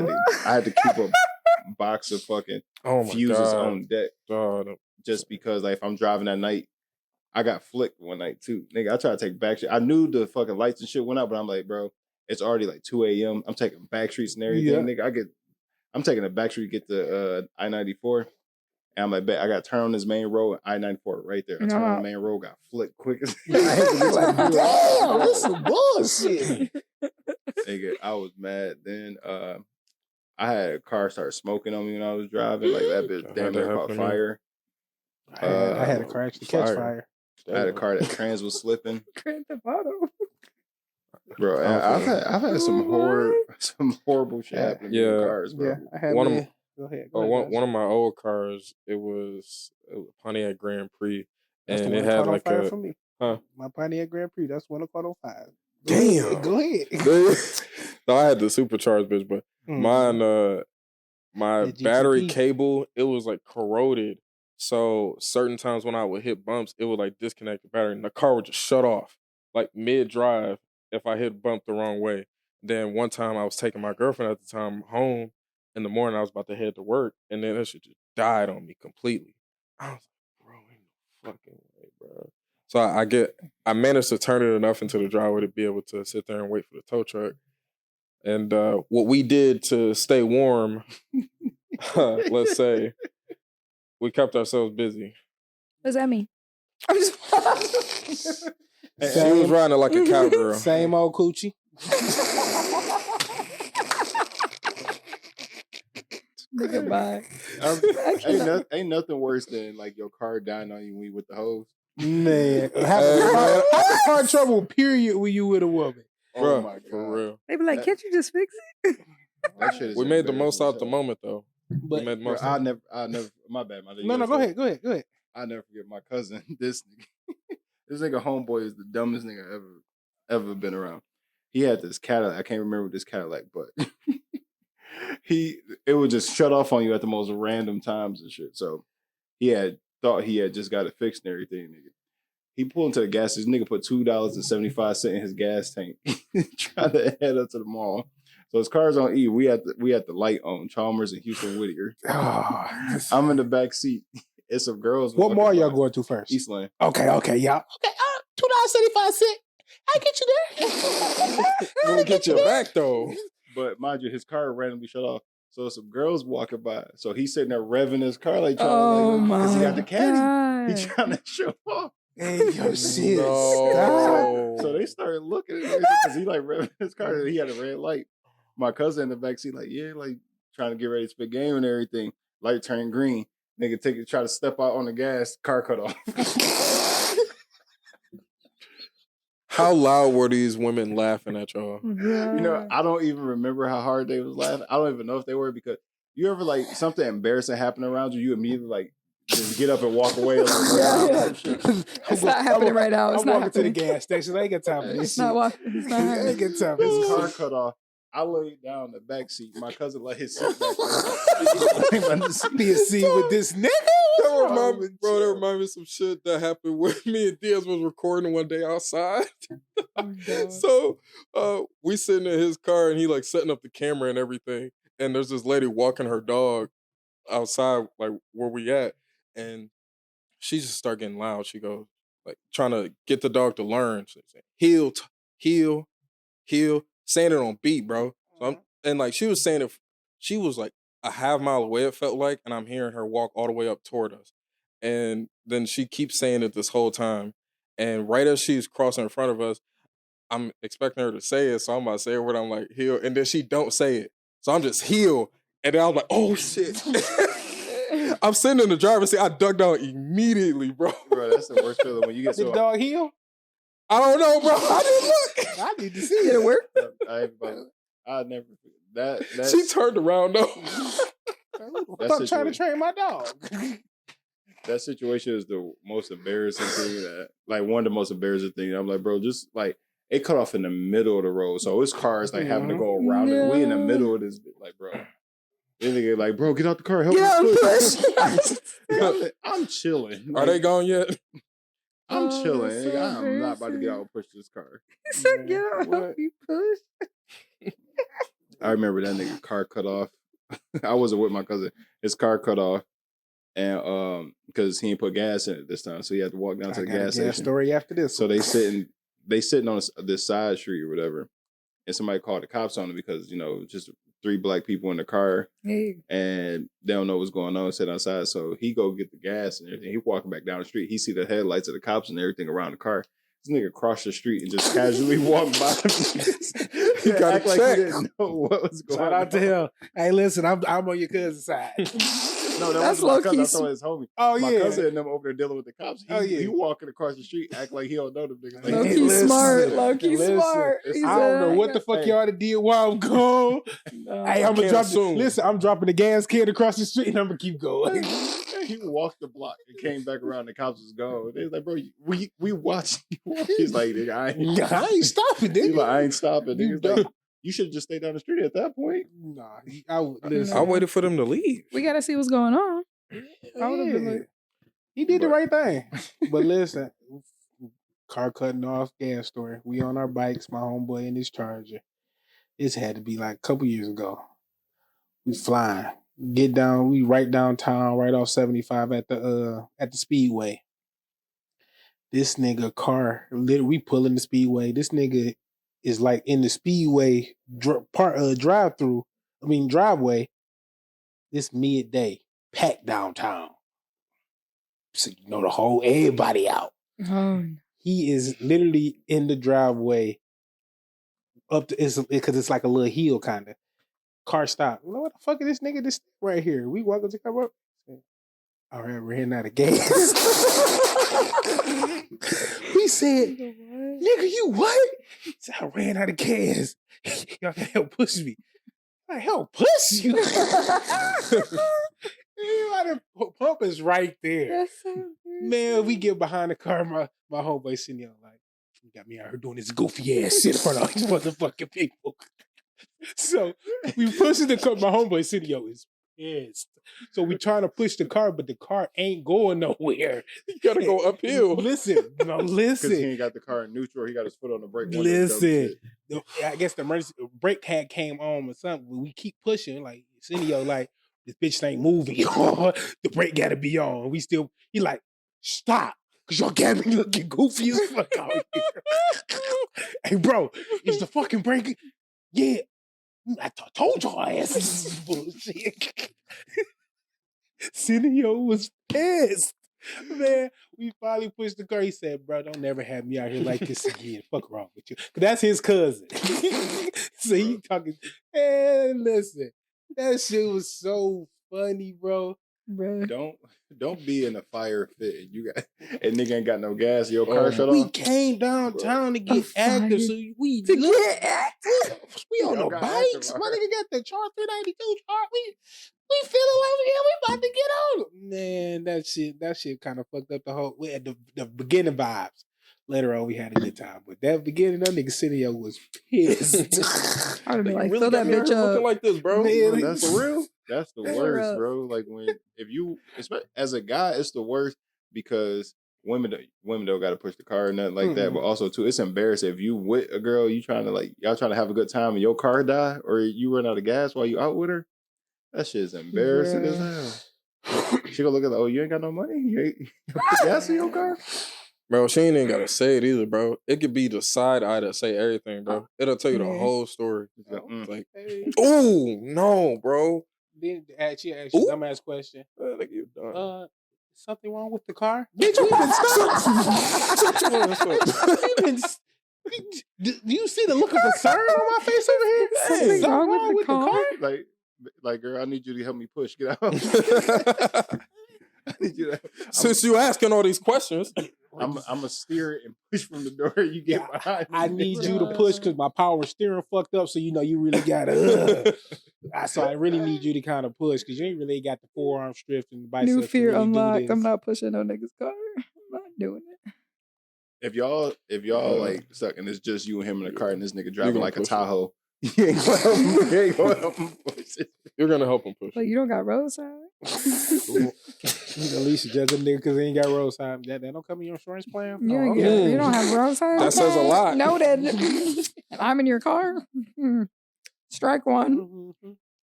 I had to keep a box of fucking fuses on deck. Just because like if I'm driving at night, I got flicked one night too. Nigga, I tried to take back shit. I knew the fucking lights and shit went out, but I'm like, bro, it's already like 2 a.m. I'm taking back streets and everything. Yeah. Nigga, I'm taking a back street to get the I-94. And I'm like, bet I got to turn on this main road, I-94 right there. I turned on the main road, got flicked quick as like, damn, this is bullshit. Nigga, I was mad. Then I had a car start smoking on me when I was driving. Like that bitch damn near caught fire. I had a car actually catch fire. I had a car that trans was slipping. Grand Theft Auto. Bro, I've had some horrible shit happen in cars, bro. Yeah, I had Go ahead. One of my old cars, it was a Pontiac Grand Prix, that's and it had like for me. My Pontiac Grand Prix. That's one caught on fire. Damn. Go ahead. No, I had the supercharged bitch, but mine, my battery cable, it was like corroded. So certain times when I would hit bumps, it would like disconnect the battery, and the car would just shut off like mid drive if I hit bump the wrong way. Then one time I was taking my girlfriend at the time home. In the morning, I was about to head to work, and then that shit just died on me completely. I was like, bro, ain't fucking way, bro. So I managed to turn it enough into the driveway to be able to sit there and wait for the tow truck. And what we did to stay warm, let's say, we kept ourselves busy. What does that mean? She was riding it like a cowgirl. Same old coochie. Nigga, bye. Ain't nothing worse than like your car dying on you when you with the hose. Man, having car trouble, period, when you with a woman. Bro, my God. For real. They be like, can't you just fix it? That shit is we made the most out the moment, though. But I'll never. My bad. No, go ahead. I'll never forget my cousin. This nigga homeboy is the dumbest nigga ever been around. He had this Cadillac. I can't remember this Cadillac, but it would just shut off on you at the most random times and shit. So he thought he had just got it fixed and everything, nigga. He pulled into the gas station. This nigga put $2.75 in his gas tank, trying to head up to the mall. So his car's on E. We had the light on, Chalmers and Houston Whittier. Oh, I'm in the back seat. It's some girls. What mall y'all going to first? East Lane. Okay, y'all. Okay, $2.75. I get you there. We'll get you back though. But mind you, his car randomly shut off. So some girls walking by. So he's sitting there revving his car like trying because he got the caddy. He's trying to show off. Hey, yo, shit. No. So they started looking at him because he like revving his car and he had a red light. My cousin in the backseat, like, yeah, like trying to get ready to spit game and everything. Light turned green. Nigga try to step out on the gas, car cut off. How loud were these women laughing at y'all? You know, I don't even remember how hard they was laughing. I don't even know if they were because you ever like something embarrassing happen around you, you immediately like just get up and walk away. It's not happening right now. It's I'm not walking to the gas station. I ain't got time for this. It's not happening. I ain't got time for His this. car cut off. I laid down in the back seat. My cousin let his seat back. Be a seat with this nigga. That remind me of some shit that happened when me and Diaz was recording one day outside. So we sitting in his car and he like setting up the camera and everything. And there's this lady walking her dog outside, like where we at. And she just start getting loud. She goes, like, trying to get the dog to learn. She's saying, heel, saying it on beat, bro. So and like she was saying it, she was like a half mile away, it felt like, and I'm hearing her walk all the way up toward us. And then she keeps saying it this whole time. And right as she's crossing in front of us, I'm expecting her to say it, so I'm about to say a word. I'm like, heel, and then she don't say it. So I'm just heel. And then I was like, oh shit. I'm sitting in the driver's seat. I dug down immediately, bro. Bro, that's the worst feeling when you get so. The dog heel? I don't know, bro. I didn't look. I need to see it. Did it work? I never that. She turned around though. I'm trying to train my dog. That situation is the most embarrassing thing like one of the most embarrassing things. I'm like, bro, just like it cut off in the middle of the road, so his car is like having to go around it. We in the middle of this, like, bro. Then they get like, bro, get out the car, help me push. I'm chilling. Are they gone yet? I'm chilling. So I'm not about to get out and push this car. He said, get out, help me push. I remember that nigga car cut off. I wasn't with my cousin. His car cut off, and because he didn't put gas in it this time, so he had to walk down to the gas station. Story after this. So they sitting on this side street or whatever, and somebody called the cops on him because just 3 black people in the car, and they don't know what's going on, sitting outside. So he go get the gas and everything. He walking back down the street. He see the headlights of the cops and everything around the car. This nigga crossed the street and just casually walked by. He got act like he didn't know what was going on. Shout out to him. Hey, listen, I'm on your cousin's side. No, that wasn't my cousin. I thought his homie. Oh, my yeah. cousin and them over there dealing with the cops. He walking across the street, act like he don't know them niggas. Like, Low-key smart. Low-key smart. I don't know what the fuck y'all did while I'm gone. Hey, I'm gonna drop listen, I'm dropping the gas can across the street and I'm gonna keep going. He walked the block and came back around. The cops was gone. They was like, bro, we watched you. He's like, nigga, I ain't stopping, nigga. He's like, I ain't stopping, nigga. Like, you should just stay down the street at that point. Nah, I waited for them to leave. We gotta see what's going on. I would have been like, he did the right thing. But listen, car cutting off, gas story. We on our bikes, my homeboy in his Charger. This had to be like a couple years ago. We flying. Get down, we right downtown, right off 75 at the Speedway. This nigga car, literally, we pulling the speedway. This nigga is like in the speedway driveway. This midday, packed downtown. So you know everybody out. He is literally in the driveway because it's like a little hill kind of. Car stop. What the fuck is this nigga this right here? We walk up to come up. All right, we're heading out of gas. He said, nigga, you what? He said, I ran out of gas. Y'all can help push me. I help push you. The pump is right there. Man, we get behind the car. My homeboy sitting there like, you got me out here doing this goofy ass shit in front of these motherfucking people. So we pushing the car. My homeboy sitting there is pissed. So we trying to push the car, but the car ain't going nowhere. You gotta go uphill. Listen. Because he ain't got the car in neutral. He got his foot on the brake. Listen. I guess the emergency brake had came on or something. We keep pushing. Like, Cineo, like, this bitch ain't moving. The brake gotta be on. He like, stop. Because y'all got me looking goofy as fuck out here. Hey, bro, is the fucking brake? Yeah. I told y'all asses is bullshit. Cineo was pissed. Man, we finally pushed the car. He said, bro, don't never have me out here like this again. Fuck wrong with you. Cause that's his cousin. So he talking, man, listen. That shit was so funny, bro. Don't be in a fire fit and nigga ain't got no gas. Your car shut off. We came downtown to get active, so we on the bikes. My nigga got the Char 392 chart. We feeling like we about to get on. Man, that shit kind of fucked up the whole. We had the beginning vibes. Later on, we had a good time, but that beginning, that nigga Cineo was pissed. I'd be like, fill that bitch up. Looking like this, bro. Man, that's for real. That's the worst, bro. Like if you, as a guy, it's the worst because women don't got to push the car or nothing like that. But also too, it's embarrassing if you with a girl, y'all trying to have a good time and your car die or you run out of gas while you out with her. That shit's embarrassing as hell. She gonna look at you ain't got no money. You ain't put gas in your car. Bro, she ain't even gotta say it either, bro. It could be the side eye that say everything, bro. It'll tell you the whole story. Like, ooh, no, bro. Then she asked you a dumbass question. Like you done. Something wrong with the car? Bitch, we been stuck. Do you see the look of concern on my face over here? Something wrong with the car? Like, girl, I need you to help me push. Get out. I need you to. Since you asking all these questions, I'm gonna steer it and push from the door. You get behind me. I need you to push because my power steering fucked up. So you really gotta. So I really need you to kind of push because you ain't really got the forearm strips and the biceps. New fear really unlocked. I'm not pushing no nigga's car. I'm not doing it. If y'all like stuck and it's just you and him in the car and this nigga driving like a Tahoe. You ain't gonna help him push it. You're gonna help him push. But you don't got roadside. Alisha judge them nigga because they ain't got roadside. That don't come in your insurance plan. You don't have roadside. That says a lot. Noted. And I'm in your car. Strike one.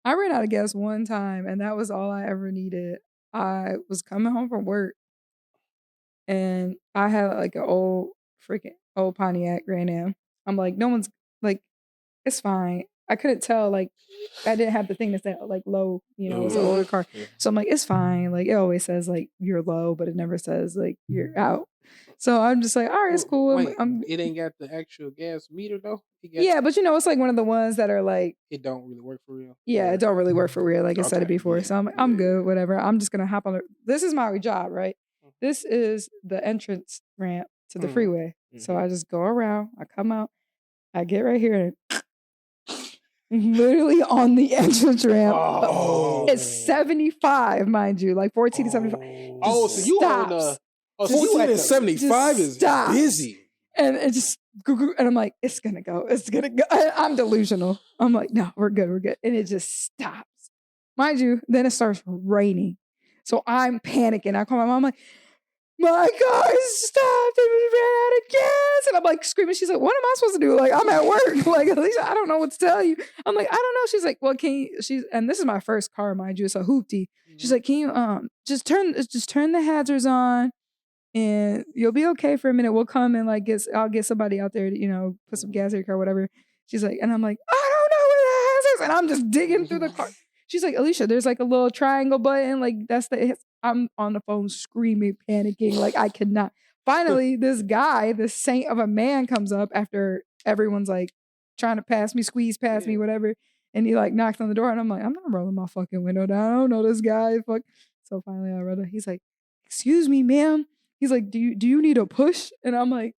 I ran out of gas one time, and that was all I ever needed. I was coming home from work, and I had like an old Pontiac Grand Am. I'm like, no one's like. It's fine. I couldn't tell, like, I didn't have the thing that said, like, low, it's an older car. So I'm like, it's fine. Like, it always says, like, you're low, but it never says, like, you're out. So I'm just like, all right, it's cool. Wait, it ain't got the actual gas meter, though? Yeah, but, it's like one of the ones that are, like... It don't really work for real? Yeah, it don't really work for real, like I said it before. So I'm good, whatever. I'm just going to hop on it. This is my job, right? This is the entrance ramp to the freeway. So I just go around, I come out, I get right here, and... literally on the entrance ramp. It's 75, mind you, like 14 to 75. So you on 14 to 75 is busy. And it just, and I'm like, it's gonna go. I'm delusional. I'm like, no, we're good. And it just stops. Mind you, then it starts raining. So I'm panicking. I call my mom, I'm like, my car stopped and we ran out of gas. And I'm like screaming. She's like, what am I supposed to do? Like, I'm at work. Like, Alisha, I don't know what to tell you. I'm like, I don't know. She's like, well, and this is my first car, mind you. It's a hoopty. She's like, can you just turn the hazards on and you'll be okay for a minute. We'll come and like I'll get somebody out there to, you know, put some gas in your car, whatever. She's like, and I'm like, I don't know where the house is. And I'm just digging through the car. She's like, Alisha, there's like a little triangle button. Like that's I'm on the phone screaming, panicking. Like I could not. Finally, this guy, this saint of a man comes up after everyone's like trying to pass me, squeeze past me, whatever. And he like knocks on the door and I'm like, I'm not rolling my fucking window down. I don't know this guy. Fuck. So finally I rolled it. He's like, excuse me, ma'am. He's like, do you need a push? And I'm like,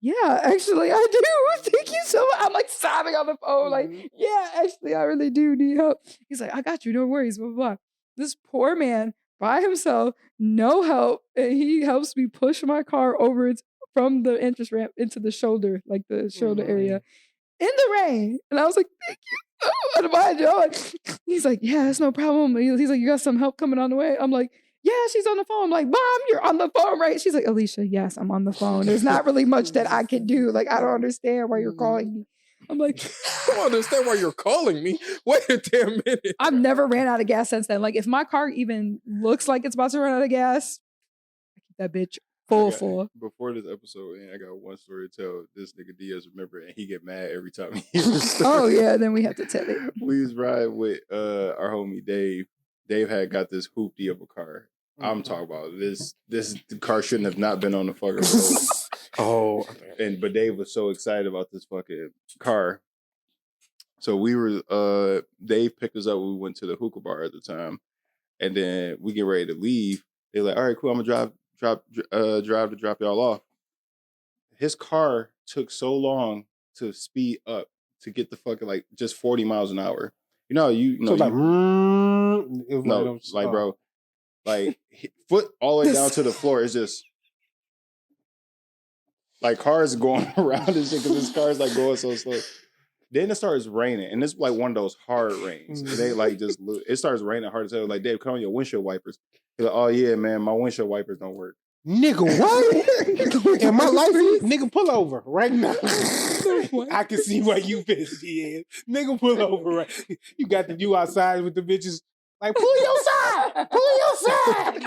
yeah, actually I do. Thank you so much. I'm like sobbing on the phone. Like, yeah, actually I really do need help. He's like, I got you. No worries. Blah, blah, blah. This poor man by himself, no help. And he helps me push my car over from the entrance ramp into the shoulder, like the shoulder area in the rain. And I was like, thank you. And mind you, he's like, yeah, it's no problem. He's like, you got some help coming on the way. I'm like, yeah, she's on the phone. I'm like, Mom, you're on the phone, right? She's like, Alisha, yes, I'm on the phone. There's not really much that I can do. Like, I don't understand why you're calling me. I'm like, I don't understand why you're calling me. Wait a damn minute. I've never ran out of gas since then. Like, if my car even looks like it's about to run out of gas, I keep that bitch full. Before this episode, I got one story to tell. This nigga Diaz remember, and he get mad every time he hears the story. Oh yeah, then we have to tell it. We was riding with our homie Dave. Dave had got this hoopty of a car. I'm talking about this car shouldn't have not been on the fucking road. But Dave was so excited about this fucking car. So we were Dave picked us up when we went to the hookah bar at the time. And then we get ready to leave. They're like, all right, cool, I'm gonna drive to drop y'all off. His car took so long to speed up to get the fucking like just 40 miles an hour. You know, bro, like foot all the way down to the floor is just like cars going around and shit because this car's like going so slow. Then it starts raining, and it's like one of those hard rains. They like just it starts raining hard as hell. Like, Dave, come on your windshield wipers. He's like, oh yeah, man, my windshield wipers don't work. Nigga, what? In my life, nigga, pull over right now. I can see why you pissed is. Nigga, pull over right. You outside with the bitches. Like, pull your side! Pull your side!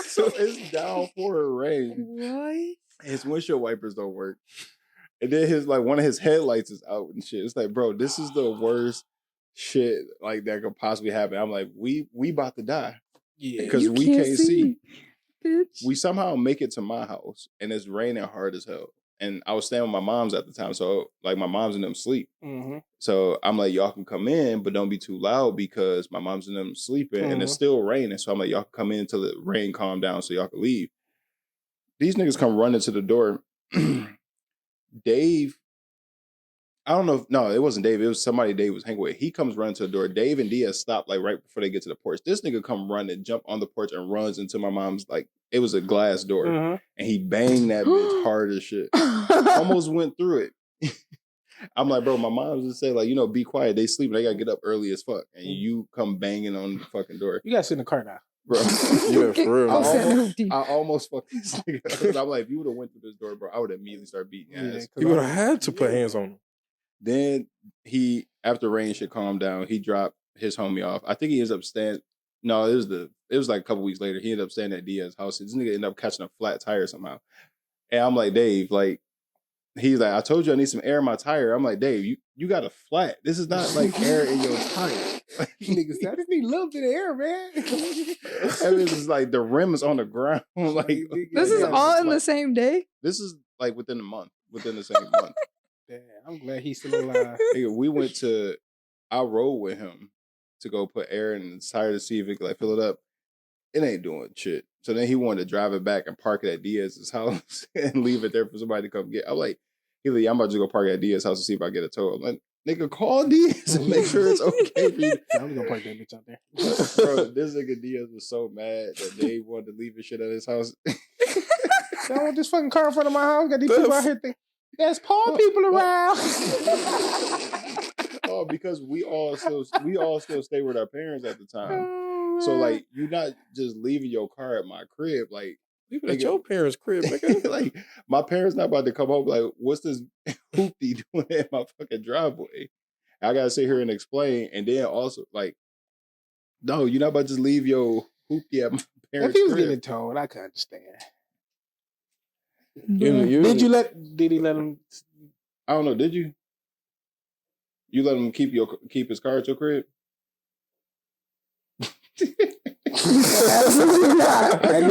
So it's downpouring rain. What? His windshield wipers don't work. And then one of his headlights is out and shit. It's like, bro, this is the worst shit like that could possibly happen. I'm like, we about to die. Yeah. Because we can't see. Bitch. We somehow make it to my house and it's raining hard as hell. And I was staying with my mom's at the time. So like my mom's and them sleep. Mm-hmm. So I'm like, y'all can come in, but don't be too loud because my mom's and them sleeping and it's still raining. So I'm like, y'all can come in until the rain calm down so y'all can leave. These niggas come running to the door. Dave, I don't know. No, it wasn't Dave. It was somebody Dave was hanging with. He comes running to the door. Dave and Diaz stop like right before they get to the porch. This nigga come running, jump on the porch and runs into my mom's, like, it was a glass door. Mm-hmm. And he banged that bitch hard as shit. Almost went through it. I'm like, bro, my mom just said, like, you know, be quiet. They sleep. They got to get up early as fuck. And you come banging on the fucking door. You got to sit in the car now. Bro, yeah, for real. I almost fucked this nigga. I'm like, if you would have went through this door, bro, I would immediately start beating ass. You would have had to put hands on him. Then after rain shit calmed down, he dropped his homie off. I think he ends up staying. No, it was like a couple weeks later. He ended up staying at Diaz's house. This nigga ended up catching a flat tire somehow. And I'm like, Dave, like, he's like, I told you I need some air in my tire. I'm like, Dave, you got a flat. This is not like air in your tire. Like, niggas, I just need a little bit of air, man. And this is like the rim is on the ground. Like this is all in the same day. This is like within the same month. Damn, I'm glad he's still alive. I rode with him to go put air in the tire to see if it could like fill it up. It ain't doing shit. So then he wanted to drive it back and park it at Diaz's house and leave it there for somebody to come get. I'm like, I'm about to go park at Diaz's house to see if I get a tow. I'm like, nigga, call Diaz and make sure it's okay for you. I'm gonna park that bitch out there. Bro, this nigga Diaz was so mad that Dave wanted to leave his shit at his house. I want this fucking car in front of my house. Got these people out here thinking, there's poor people around. Oh, because we all still stay with our parents at the time. So like, you're not just leaving your car at my crib. Like, leave it at your parents' crib, nigga. Like, my parents not about to come home. Like, what's this hoopty doing in my fucking driveway? I gotta sit here and explain. And then also, like, no, you're not about to just leave your hoopty at my parents' crib. If he was getting towed, I could understand. Did he let him? I don't know. Did you? You let him keep his car at your crib? Absolutely not. That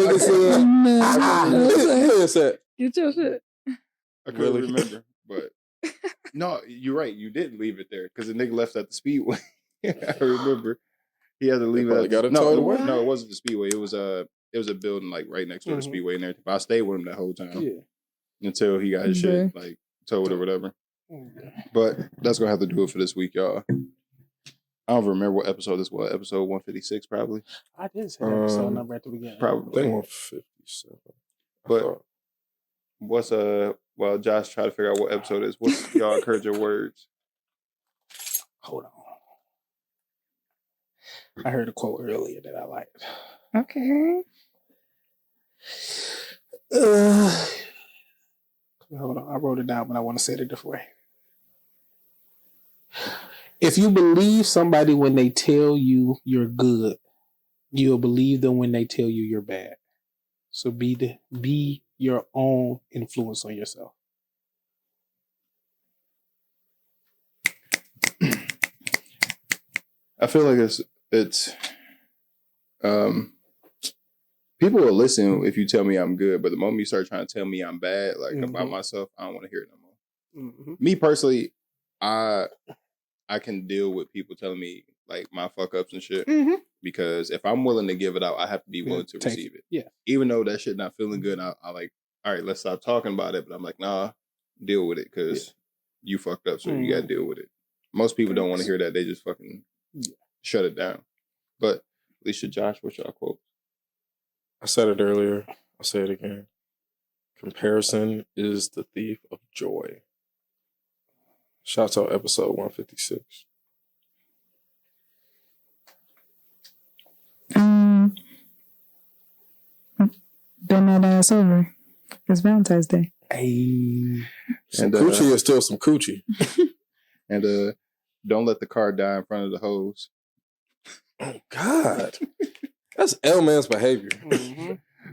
nigga said, "Get your shit." I couldn't remember, but no, you're right. You did leave it there because the nigga left at the Speedway. I remember he had to leave it. It wasn't the Speedway. It was a building like right next to the Speedway and everything. But I stayed with him that whole time until he got his shit like towed or whatever. But that's gonna have to do it for this week, y'all. I don't remember what episode this was. Episode 156, probably. I did say episode number at the beginning. Probably 157. But what's while Josh try to figure out what episode it is, what's y'all encouraging words? Hold on. I heard a quote earlier that I liked. Okay. Hold on. I wrote it down, but I want to say it a different way. If you believe somebody when they tell you you're good, you'll believe them when they tell you you're bad. So be your own influence on yourself. I feel like it's people will listen if you tell me I'm good, but the moment you start trying to tell me I'm bad, like about myself, I don't want to hear it no more. Me personally, I can deal with people telling me like my fuck ups and shit because if I'm willing to give it out, I have to be willing to receive it. Yeah. Even though that shit not feeling good, I like, all right, let's stop talking about it. But I'm like, nah, deal with it because you fucked up, so you got to deal with it. Most people don't want to hear that. They just fucking shut it down. But Alisha, Josh, what's your quote? I said it earlier. I'll say it again. Comparison is the thief of joy. Shouts out episode 156. Bend that ass over. It's Valentine's Day. Hey. Some coochie is still some coochie. And don't let the car die in front of the hose. Oh, God. That's L-man's behavior.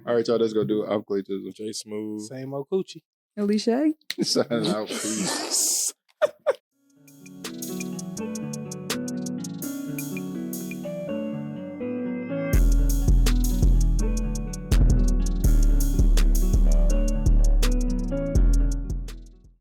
All right, y'all, let's go do it. I'm Clayton. J Smooth. Same old coochie. Alisha. Signing out, please.